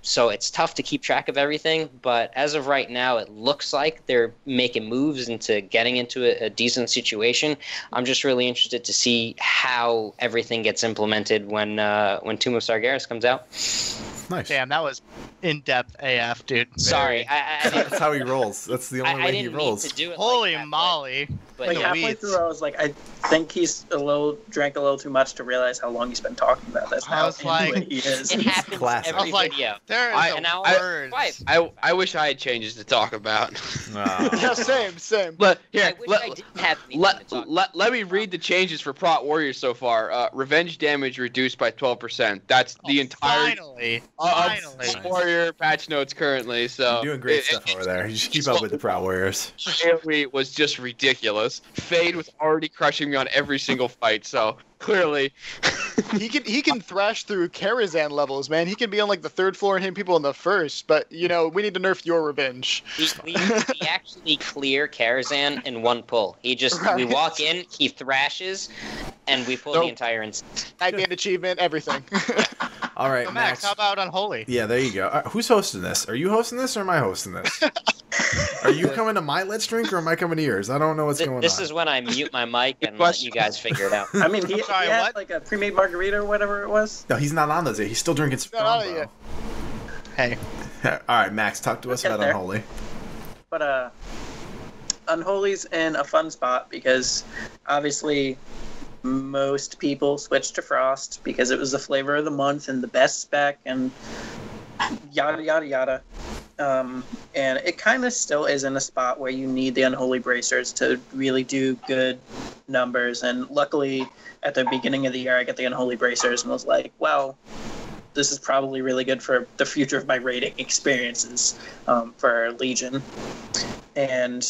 So it's tough to keep track of everything. But as of right now, it looks like they're making moves into getting into a decent situation. I'm just really interested to see how everything gets implemented when Tomb of Sargeras comes out. Nice. Damn, that was in-depth AF, dude. Sorry, That's how he rolls. That's the only way he rolls. To do it Holy like that, moly. but Like the halfway weeds. through, I was like, I think he's drank a little too much to realize how long he's been talking about this. I How was like- into it he is. it happens Classic. I was every like, video. there I- is An a hour words. twice. I wish I had changes to talk about. Yeah, same. But here, I wish I didn't have anything to talk about. let me read the changes for Prot Warriors so far. Revenge damage reduced by 12%. That's the entire Finally. Warrior patch notes currently. So You're doing great stuff over there. You just keep up with the Proud Warriors. AoE was just ridiculous. Fade was already crushing me on every single fight, so clearly He can thrash through Karazhan levels, man. He can be on like the third floor and hitting people in the first. But you know, we need to nerf your revenge. We actually clear Karazhan in one pull. We Right. walk in, he thrashes, and we pull the Nope. entire instance. I gained achievement, everything. All right, So Max, how about Unholy? Yeah, there you go. Who's hosting this? Are you hosting this or am I hosting this? Are you coming to my Let's Drink or am I coming to yours? I don't know what's going on. This is when I mute my mic and let question. you guys figure it out. I mean, he Sorry, had what? like a pre-made margarita or whatever it was. No, he's not on those yet. He's still drinking Not on it Strongbow. yet. Hey. All right, Max, talk to us We'll get about there. Unholy. But Unholy's in a fun spot because obviously most people switched to Frost because it was the flavor of the month and the best spec and yada yada yada. And it kind of still is in a spot where you need the Unholy Bracers to really do good numbers. And luckily, at the beginning of the year, I got the Unholy Bracers and was like, well, this is probably really good for the future of my raiding experiences for Legion. And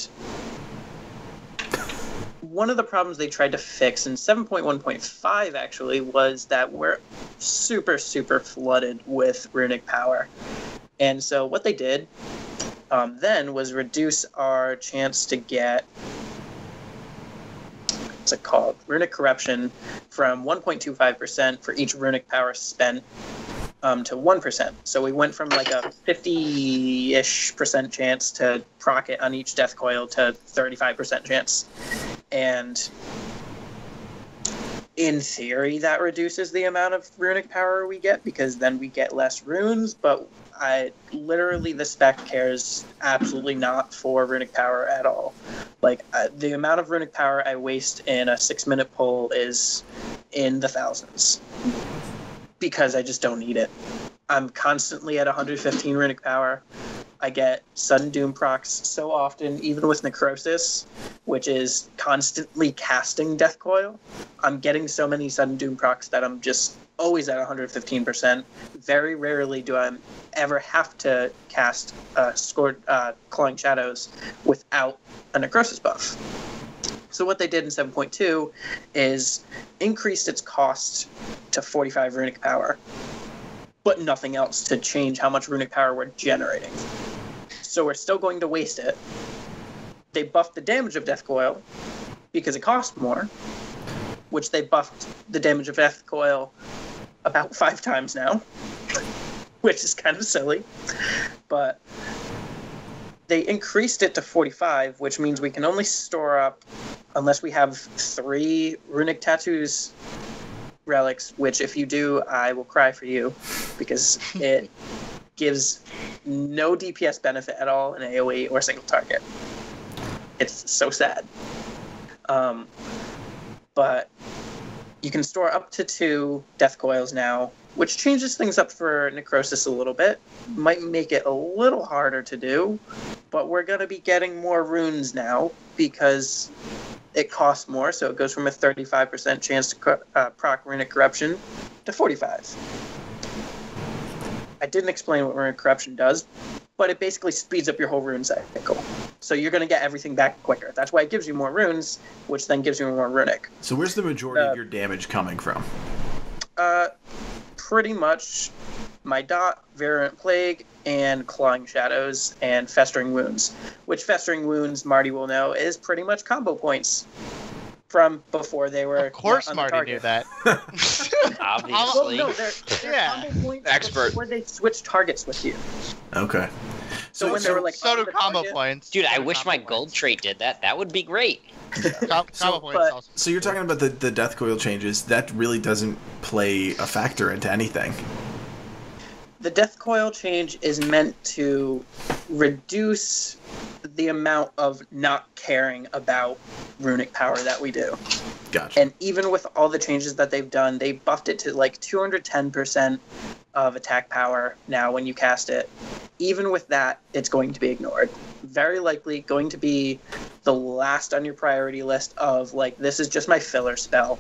one of the problems they tried to fix in 7.1.5 actually was that we're super, super flooded with runic power. And so what they did then was reduce our chance to get, what's it called, runic corruption from 1.25% for each runic power spent to 1%. So we went from like a 50-ish% chance to proc it on each death coil to 35% chance. And in theory, that reduces the amount of runic power we get, because then we get less runes, but the spec cares absolutely not for runic power at all. Like, the amount of runic power I waste in a 6-minute pull is in the thousands, because I just don't need it. I'm constantly at 115 runic power. I get Sudden Doom procs so often, even with Necrosis, which is constantly casting Death Coil. I'm getting so many Sudden Doom procs that I'm just always at 115%. Very rarely do I ever have to cast Clawing Shadows without a Necrosis buff. So what they did in 7.2 is increased its cost to 45 runic power, but nothing else to change how much runic power we're generating. So we're still going to waste it. They buffed the damage of Death Coil because it costs more, which they buffed the damage of Death Coil about 5 times now, which is kind of silly. But they increased it to 45, which means we can only store up, unless we have 3 Runic Tattoos relics, which if you do, I will cry for you, because it gives no DPS benefit at all in AoE or single target. It's so sad. But you can store up to 2 Death Coils now, which changes things up for Necrosis a little bit. Might make it a little harder to do, but we're going to be getting more runes now because it costs more, so it goes from a 35% chance to proc Runic Corruption to 45. I didn't explain what Runic Corruption does, but it basically speeds up your whole rune cycle. So you're going to get everything back quicker. That's why it gives you more runes, which then gives you more Runic. So where's the majority of your damage coming from? Pretty much my Dot, Virulent Plague, and Clawing Shadows, and Festering Wounds. Which Festering Wounds, Marty will know, is pretty much combo points from before they were. Of course, Marty knew that. Obviously. Well, no, they're combo points Expert. where they switch targets with you. Okay. So when they were like, so do on the combo target- points. Dude, I So do wish combo my points. gold trait did that. That would be great. Combo points but- also. So you're talking about the Death Coil changes. That really doesn't play a factor into anything. The Death Coil change is meant to reduce the amount of not caring about runic power that we do. Gotcha. And even with all the changes that they've done, they buffed it to like 210% of attack power now when you cast it. Even with that, it's going to be ignored. Very likely going to be the last on your priority list of like, this is just my filler spell.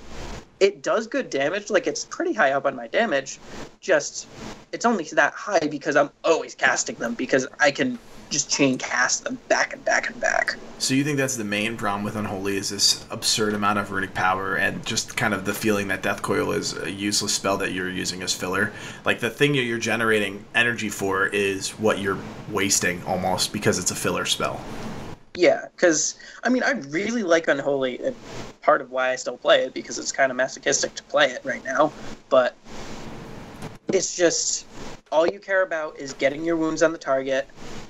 It does good damage, like it's pretty high up on my damage, just it's only that high because I'm always casting them, because I can just chain cast them back and back and back. So you think that's the main problem with Unholy, is this absurd amount of runic power and just kind of the feeling that Death Coil is a useless spell that you're using as filler? Like the thing that you're generating energy for is what you're wasting almost because it's a filler spell. Yeah, because, I mean, I really like Unholy, and part of why I still play it, because it's kind of masochistic to play it right now, but it's just, all you care about is getting your wounds on the target,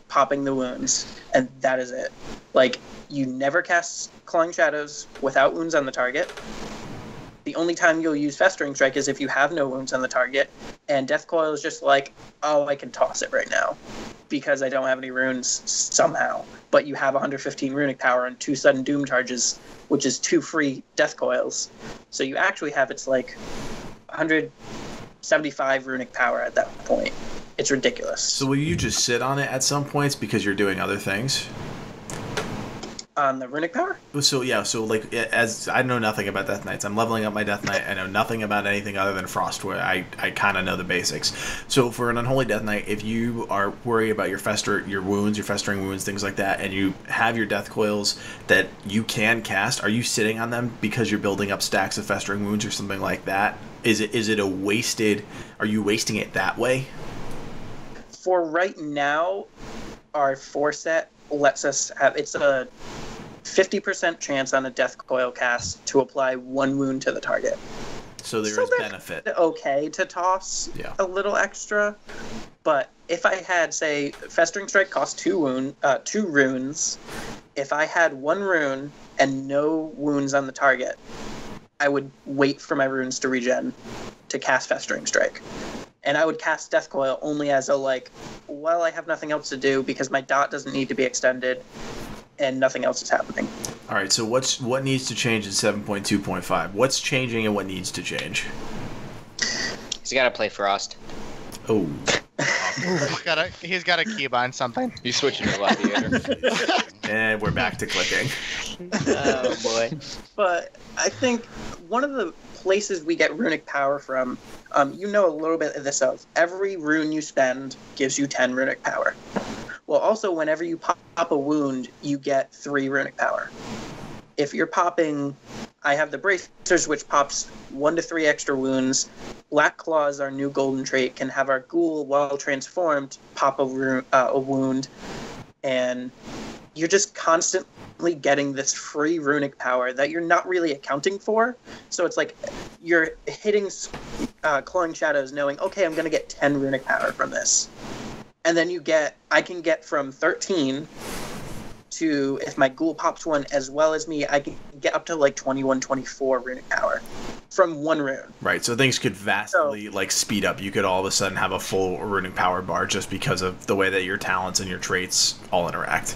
popping the wounds, and that is it. Like, you never cast Clawing Shadows without wounds on the target. The only time you'll use Festering Strike is if you have no wounds on the target, and Death Coil is just like, oh, I can toss it right now, because I don't have any runes somehow. But you have 115 runic power and 2 sudden doom charges, which is 2 free Death Coils. So you actually have, it's like 175 runic power at that point. It's ridiculous. So will you just sit on it at some points because you're doing other things? On the runic power? So yeah, so like, as I know nothing about Death Knights, I'm leveling up my Death Knight. I know nothing about anything other than Frost, where I kind of know the basics. So for an Unholy Death Knight, if you are worried about your wounds, your festering wounds, things like that, and you have your Death Coils that you can cast, are you sitting on them because you're building up stacks of festering wounds or something like that? Is it a wasted? Are you wasting it that way? For right now, our 4 set lets us have, it's a 50% chance on a Death Coil cast to apply 1 wound to the target. So there So is that's benefit. Okay to toss a little extra, but if I had, say, Festering Strike costs 2 runes, if I had 1 rune and no wounds on the target, I would wait for my runes to regen to cast Festering Strike. And I would cast Death Coil only as a, like, well, I have nothing else to do because my dot doesn't need to be extended and nothing else is happening. All right, so what needs to change in 7.2.5? What's changing and what needs to change? He's got to play Frost. Oh. He's got a keybind something. You switching to Gladiator. And we're back to clicking. Oh, boy. But I think one of the places we get runic power from, you know a little bit of this of, every rune you spend gives you 10 runic power. Well, also, whenever you pop a wound, you get 3 runic power. If you're popping, I have the Bracers, which pops 1 to 3 extra wounds. Black Claws, our new golden trait, can have our Ghoul, while transformed, pop a wound. And you're just constantly getting this free runic power that you're not really accounting for. So it's like you're hitting Clawing Shadows knowing, okay, I'm going to get 10 runic power from this. And then I can get from 13 to, if my Ghoul pops one as well as me, I can get up to like 21, 24 runic power from one rune. Right, so things could vastly speed up. You could all of a sudden have a full runic power bar just because of the way that your talents and your traits all interact.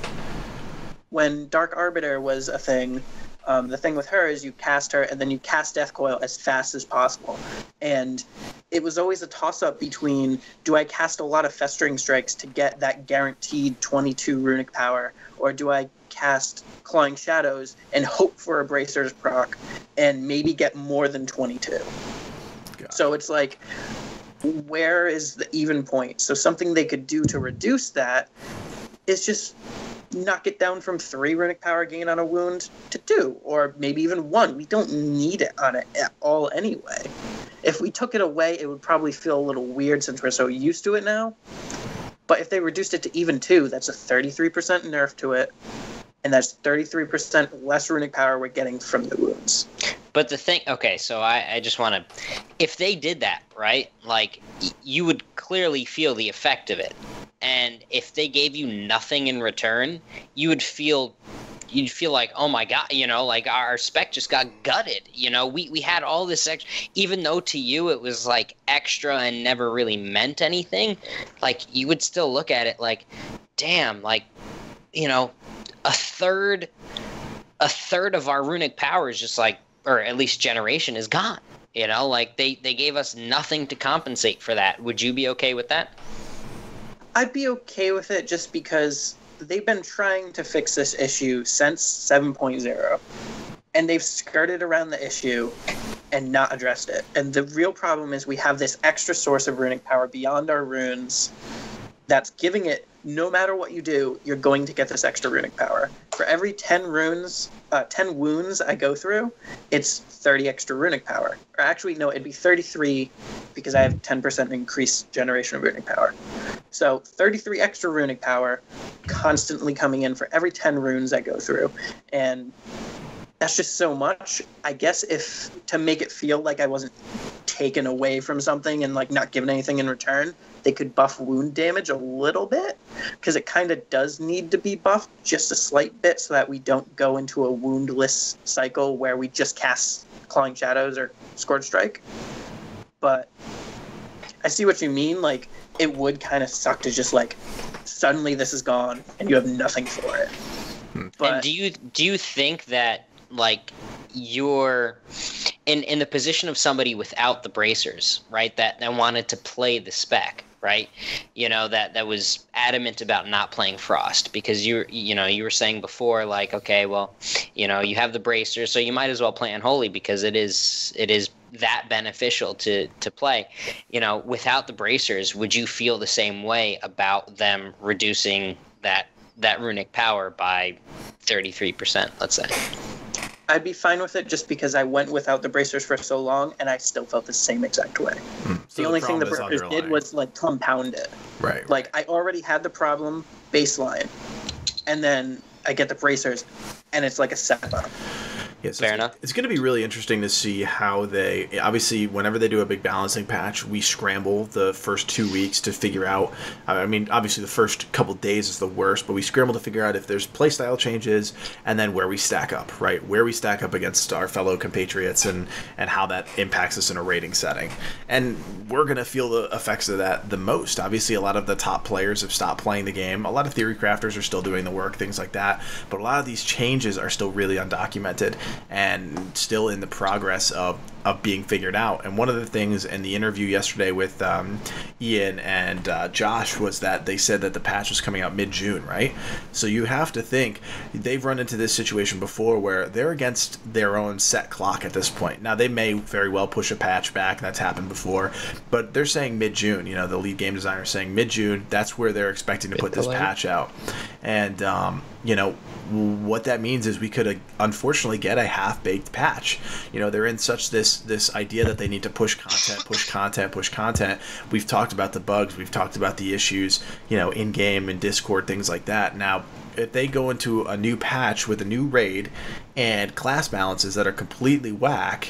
When Dark Arbiter was a thing, the thing with her is you cast her and then you cast Death Coil as fast as possible. And it was always a toss-up between, do I cast a lot of Festering Strikes to get that guaranteed 22 runic power, or do I cast Clawing Shadows and hope for a Bracer's proc and maybe get more than 22? So it's like, where is the even point? So something they could do to reduce that is just knock it down from 3 runic power gain on a wound to 2, or maybe even 1. We don't need it on it at all anyway. If we took it away, it would probably feel a little weird since we're so used to it now. But if they reduced it to even 2, that's a 33% nerf to it, and that's 33% less runic power we're getting from the wounds. But the thing, okay, so I just want to, if they did that, right, like, you would clearly feel the effect of it. And if they gave you nothing in return, you'd feel like, oh my god, like our spec just got gutted. We had all this extra, even though to you it was like extra and never really meant anything. Like, you would still look at it like, damn, like, a third of our runic power is just like, or at least generation, is gone. Like they gave us nothing to compensate for that. Would you be okay with that? I'd be okay with it just because they've been trying to fix this issue since 7.0, and they've skirted around the issue and not addressed it. And the real problem is we have this extra source of runic power beyond our runes that's giving it, no matter what you do, you're going to get this extra runic power. For every 10 wounds I go through, it's 30 extra runic power. Or actually, no, it'd be 33 because I have 10% increased generation of runic power. So 33 extra runic power constantly coming in for every 10 runes I go through. And that's just so much. I guess if to make it feel like I wasn't taken away from something and like not given anything in return, they could buff wound damage a little bit, because it kind of does need to be buffed just a slight bit so that we don't go into a woundless cycle where we just cast Clawing Shadows or Scourge Strike. But I see what you mean. Like, it would kind of suck to just like suddenly this is gone and you have nothing for it. But and do you think that, like, you're in the position of somebody without the bracers, right, that wanted to play the spec, right, that was adamant about not playing Frost because you were saying before, like, okay, well, you have the bracers, so you might as well play Unholy because it is that beneficial to play. Without the bracers, would you feel the same way about them reducing that runic power by 33%, let's say? I'd be fine with it just because I went without the bracers for so long and I still felt the same exact way. So the only thing the bracers did was like compound it. Right. Like, I already had the problem baseline, and then I get the bracers and it's like a step up. Yes, Fair enough. It's going to be really interesting to see how they, obviously, whenever they do a big balancing patch, we scramble the first 2 weeks to figure out, I mean, obviously the first couple days is the worst, but we scramble to figure out if there's playstyle changes and then where we stack up, right? Where we stack up against our fellow compatriots and how that impacts us in a rating setting. And we're going to feel the effects of that the most. Obviously, a lot of the top players have stopped playing the game. A lot of theory crafters are still doing the work, things like that. But a lot of these changes are still really undocumented and still in the progress of being figured out. And one of the things in the interview yesterday with Ian and Josh was that they said that the patch was coming out mid-June, right? So you have to think they've run into this situation before where they're against their own set clock at this point. Now, they may very well push a patch back. That's happened before. But they're saying mid-June. You know, the lead game designer is saying mid-June. That's where they're expecting to put this patch out. And, you know, what that means is we could unfortunately get a half-baked patch. You know, they're in such this idea that they need to push content. We've talked about the bugs, we've talked about the issues, you know, in game and Discord, things like that. Now, if they go into a new patch with a new raid and class balances that are completely whack,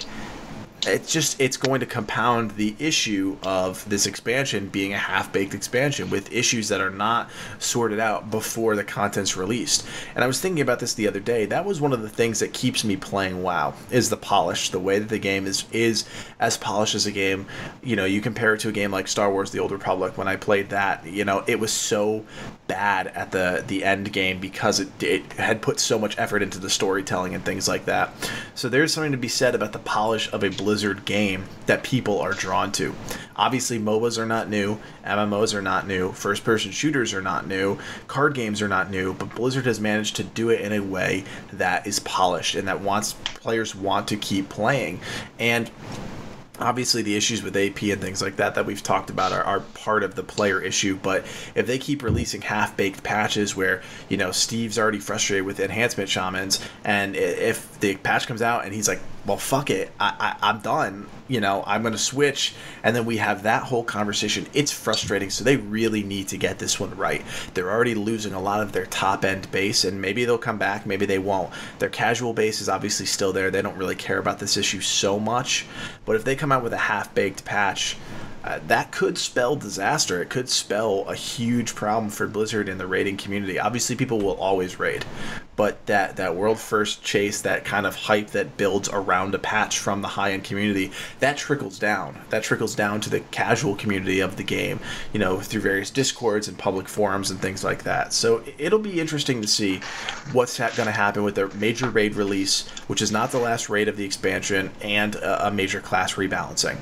it's going to compound the issue of this expansion being a half-baked expansion with issues that are not sorted out before the content's released. And I was thinking about this the other day. That was one of the things that keeps me playing WoW, is the polish, the way that the game is as polished as a game. You know, you compare it to a game like Star Wars: The Old Republic. When I played that, you know, it was so bad at the end game because it had put so much effort into the storytelling and things like that. So there's something to be said about the polish of a Blizzard game that people are drawn to. Obviously, MOBAs are not new, MMOs are not new, first-person shooters are not new, card games are not new, but Blizzard has managed to do it in a way that is polished and that players want to keep playing. And obviously, the issues with AP and things like that we've talked about are part of the player issue, but if they keep releasing half-baked patches where, you know, Steve's already frustrated with enhancement shamans, and if the patch comes out and he's like, well, fuck it, I'm done, you know, I'm going to switch, and then we have that whole conversation, it's frustrating. So they really need to get this one right. They're already losing a lot of their top-end base, and maybe they'll come back, maybe they won't. Their casual base is obviously still there. They don't really care about this issue so much, but if they come out with a half-baked patch, that could spell disaster. It could spell a huge problem for Blizzard in the raiding community. Obviously, people will always raid, but that world first chase, that kind of hype that builds around a patch from the high-end community, that trickles down. That trickles down to the casual community of the game, you know, through various Discords and public forums and things like that. So it'll be interesting to see what's going to happen with their major raid release, which is not the last raid of the expansion, and a major class rebalancing.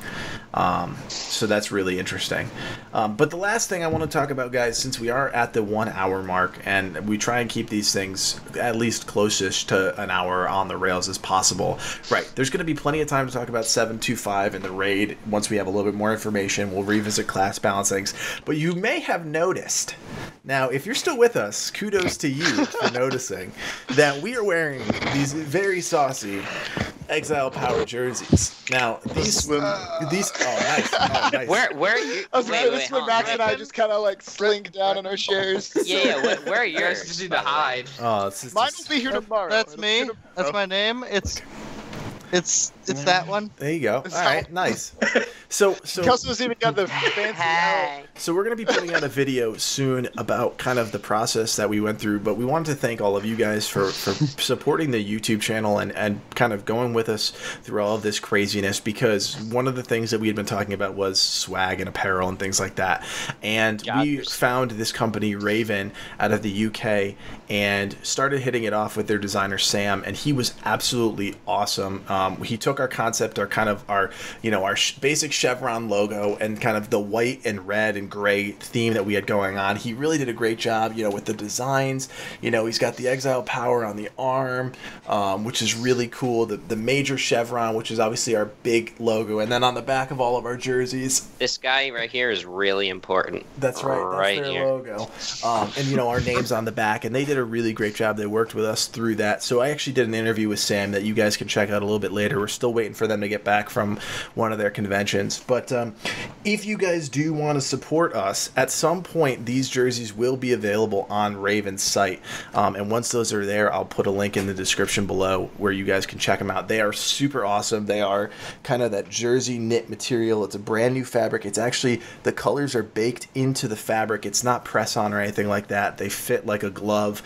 So that's really interesting. But the last thing I want to talk about, guys, since we are at the 1 hour mark, and we try and keep these things at least closest to an hour on the rails as possible. Right, there's going to be plenty of time to talk about 725 and the raid. Once we have a little bit more information, we'll revisit class balancings. But you may have noticed, now if you're still with us, kudos to you for noticing that we are wearing these very saucy Exiled Power jerseys. Now these oh nice. Oh, nice. Where are you? I was this is when Max and I just kind of like slink down in our chairs. Yeah. Where are yours? Just need to hide. Oh, it's just, Mine will be here tomorrow. That's me. That's my name. It's that one. there you go. All right, nice. So Kelso's even got the fancy out. So we're going to be putting out a video soon about kind of the process that we went through, but we wanted to thank all of you guys for supporting the YouTube channel and kind of going with us through all of this craziness, because one of the things that we had been talking about was swag and apparel and things like that. And we found this company, Raven, out of the UK, and started hitting it off with their designer, Sam, and he was absolutely awesome. He took our concept, our basic chevron logo, and kind of the white and red and gray theme that we had going on. He really did a great job, you know, with the designs. You know, he's got the Exile Power on the arm, which is really cool. The major chevron, which is obviously our big logo, and then on the back of all of our jerseys. This guy right here is really important. That's right. That's their logo. And, you know, our name's on the back, and they did a really great job. They worked with us through that. So I actually did an interview with Sam that you guys can check out a little bit bit later. We're still waiting for them to get back from one of their conventions. But if you guys do want to support us, at some point these jerseys will be available on Raven's site. And once those are there, I'll put a link in the description below where you guys can check them out. They are super awesome. They are kind of that jersey knit material. It's a brand new fabric. It's actually, the colors are baked into the fabric. It's not press on or anything like that. They fit like a glove.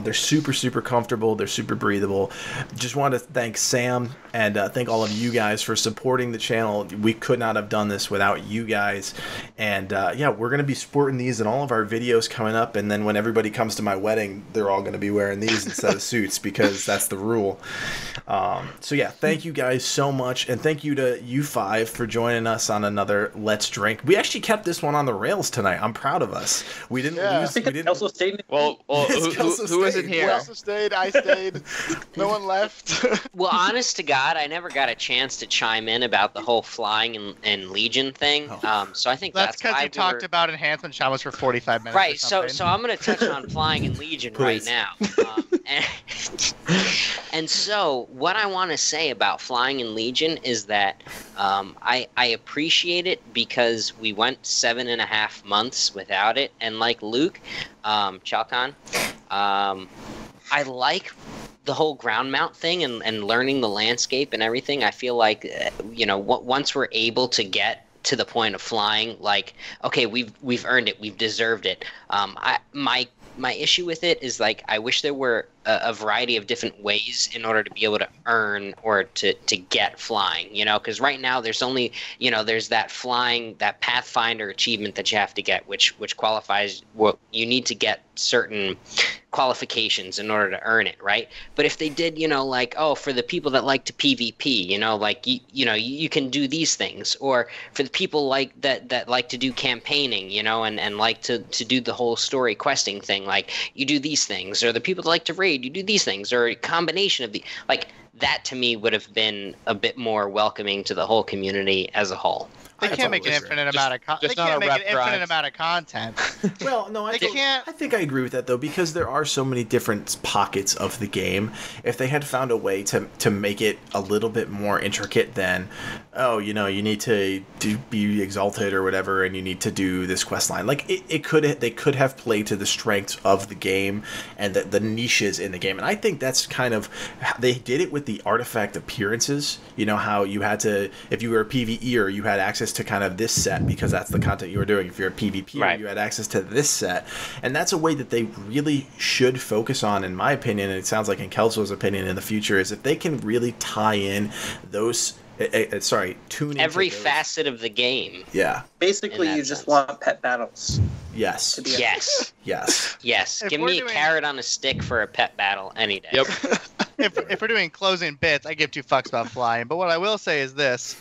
They're super, super comfortable. They're super breathable. Just want to thank Sam and thank all of you guys for supporting the channel. We could not have done this without you guys. And yeah, we're going to be sporting these in all of our videos coming up. And then when everybody comes to my wedding, they're all going to be wearing these instead of suits, because that's the rule. So yeah, thank you guys so much. And thank you to you five for joining us on another Let's Drink. We actually kept this one on the rails tonight. I'm proud of us. We didn't lose. We didn't. Kelso stayed. Well, who isn't here? Who else stayed? I stayed. No one left. Well, honest to God, I never got a chance to chime in about the whole flying and Legion thing. So I think That's that's because you talked about enhancement shamans for 45 minutes. right. or So something. I'm going to touch on flying and Legion right Please. now. And so what I want to say about flying and Legion is that I appreciate it because we went 7.5 months without it, and like Luke, Challcon, I like the whole ground mount thing and learning the landscape and everything. I feel like once we're able to get to the point of flying, like, okay, we've earned it, we've deserved it. My issue with it is, like, I wish there were a variety of different ways in order to be able to earn or to get flying, because right now there's only, there's that flying, that Pathfinder achievement that you have to get, which qualifies, well, you need to get certain qualifications in order to earn it, right? But if they did, like, oh, for the people that like to PvP, like, you can do these things, or for the people like that like to do campaigning, and like to do the whole story questing thing, like, you do these things, or the people that like to raid, you do these things, or a combination of the, like, that to me would have been a bit more welcoming to the whole community as a whole. They can't make an infinite amount of just not a rep grind. amount of content. Well, no, I They can't. think I agree with that, though, because there are so many different pockets of the game. If they had found a way to make it a little bit more intricate than, oh, you need to be exalted or whatever, and you need to do this quest line, like, they could have played to the strengths of the game and the niches in the game. And I think that's kind of, they did it with the artifact appearances. How you had to, if you were a PvEer, you had access to kind of this set because that's the content you were doing. If you're a PvPer, Right. you had access to this set. And that's a way that they really should focus on, in my opinion, and it sounds like in Kelso's opinion in the future, is if they can really tie in those, tune Every into those. facet of the game. Yeah. Basically, In that you just sense. want pet battles. Yes. To be Yes. Yes. Yes. If Give we're me a doing- carrot on a stick for a pet battle any day. Yep. if we're doing closing bits, I give 2 fucks about flying. But what I will say is this: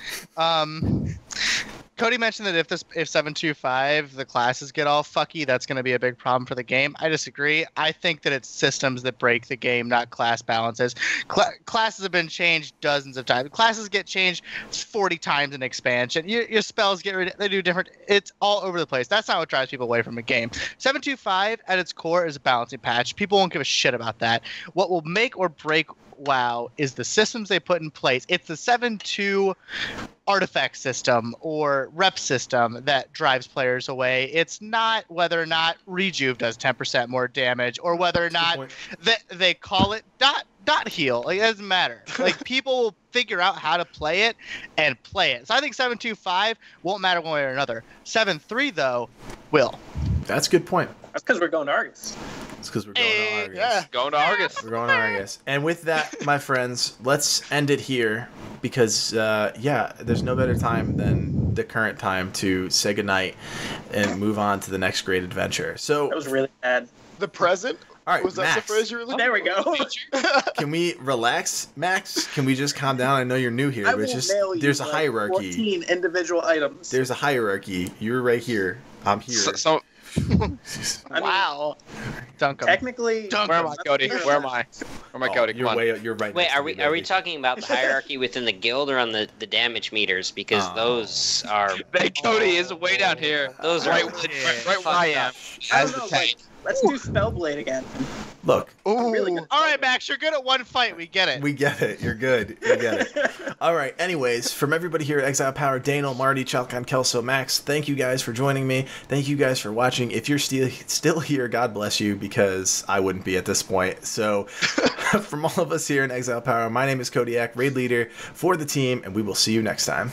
Cody mentioned that if 725 the classes get all fucky, that's going to be a big problem for the game. I disagree. I think that it's systems that break the game, not class balances. Classes have been changed dozens of times. Classes get changed 40 times in expansion. Your spells they do different. It's all over the place. That's not what drives people away from a game. 725 at its core is a balancing patch. People won't give a shit about that. What will make or break WoW is the systems they put in place. It's the 7.2 artifact system or rep system that drives players away. It's not whether or not Rejuve does 10% more damage or whether or not they call it dot heal. Like, it doesn't matter. Like, people will figure out how to play it and play it. So I think 7.25 won't matter one way or another. 7.3 though will. That's a good point. That's because we're going to Argus. It's because we're going to Argus. Yeah. Going to Argus. We're going to Argus. And with that, my friends, let's end it here because, there's no better time than the current time to say goodnight and move on to the next great adventure. So, That was really bad. The present? all right, Was that the Max, phrase you were looking There we go. can we relax? Max, can we just calm down? I know you're new here, I but will just mail you there's a like hierarchy. 14 individual items. There's a hierarchy. You're right here. I'm here. So I mean, Wow. Dunk 'em. technically, where am I, Cody? Where am I? Where am I, Cody? Come on. You're right. Wait, next are to we me, are we baby. talking about the hierarchy within the guild or on the damage meters? Because Oh. those are Cody is way down here. those are Right, yeah. right where I am. I As don't the know, tank. let's do Spellblade again. Look, Ooh. Really good. All right, Max, you're good at one fight. We get it. we get it. You're good. We get it. All right. Anyways, from everybody here at Exiled Power, Daenall, Marty, Challcon, Kelso, Max, thank you guys for joining me. Thank you guys for watching. If you're still here, God bless you, because I wouldn't be at this point. So from all of us here in Exiled Power, my name is Codiak, raid leader for the team, and we will see you next time.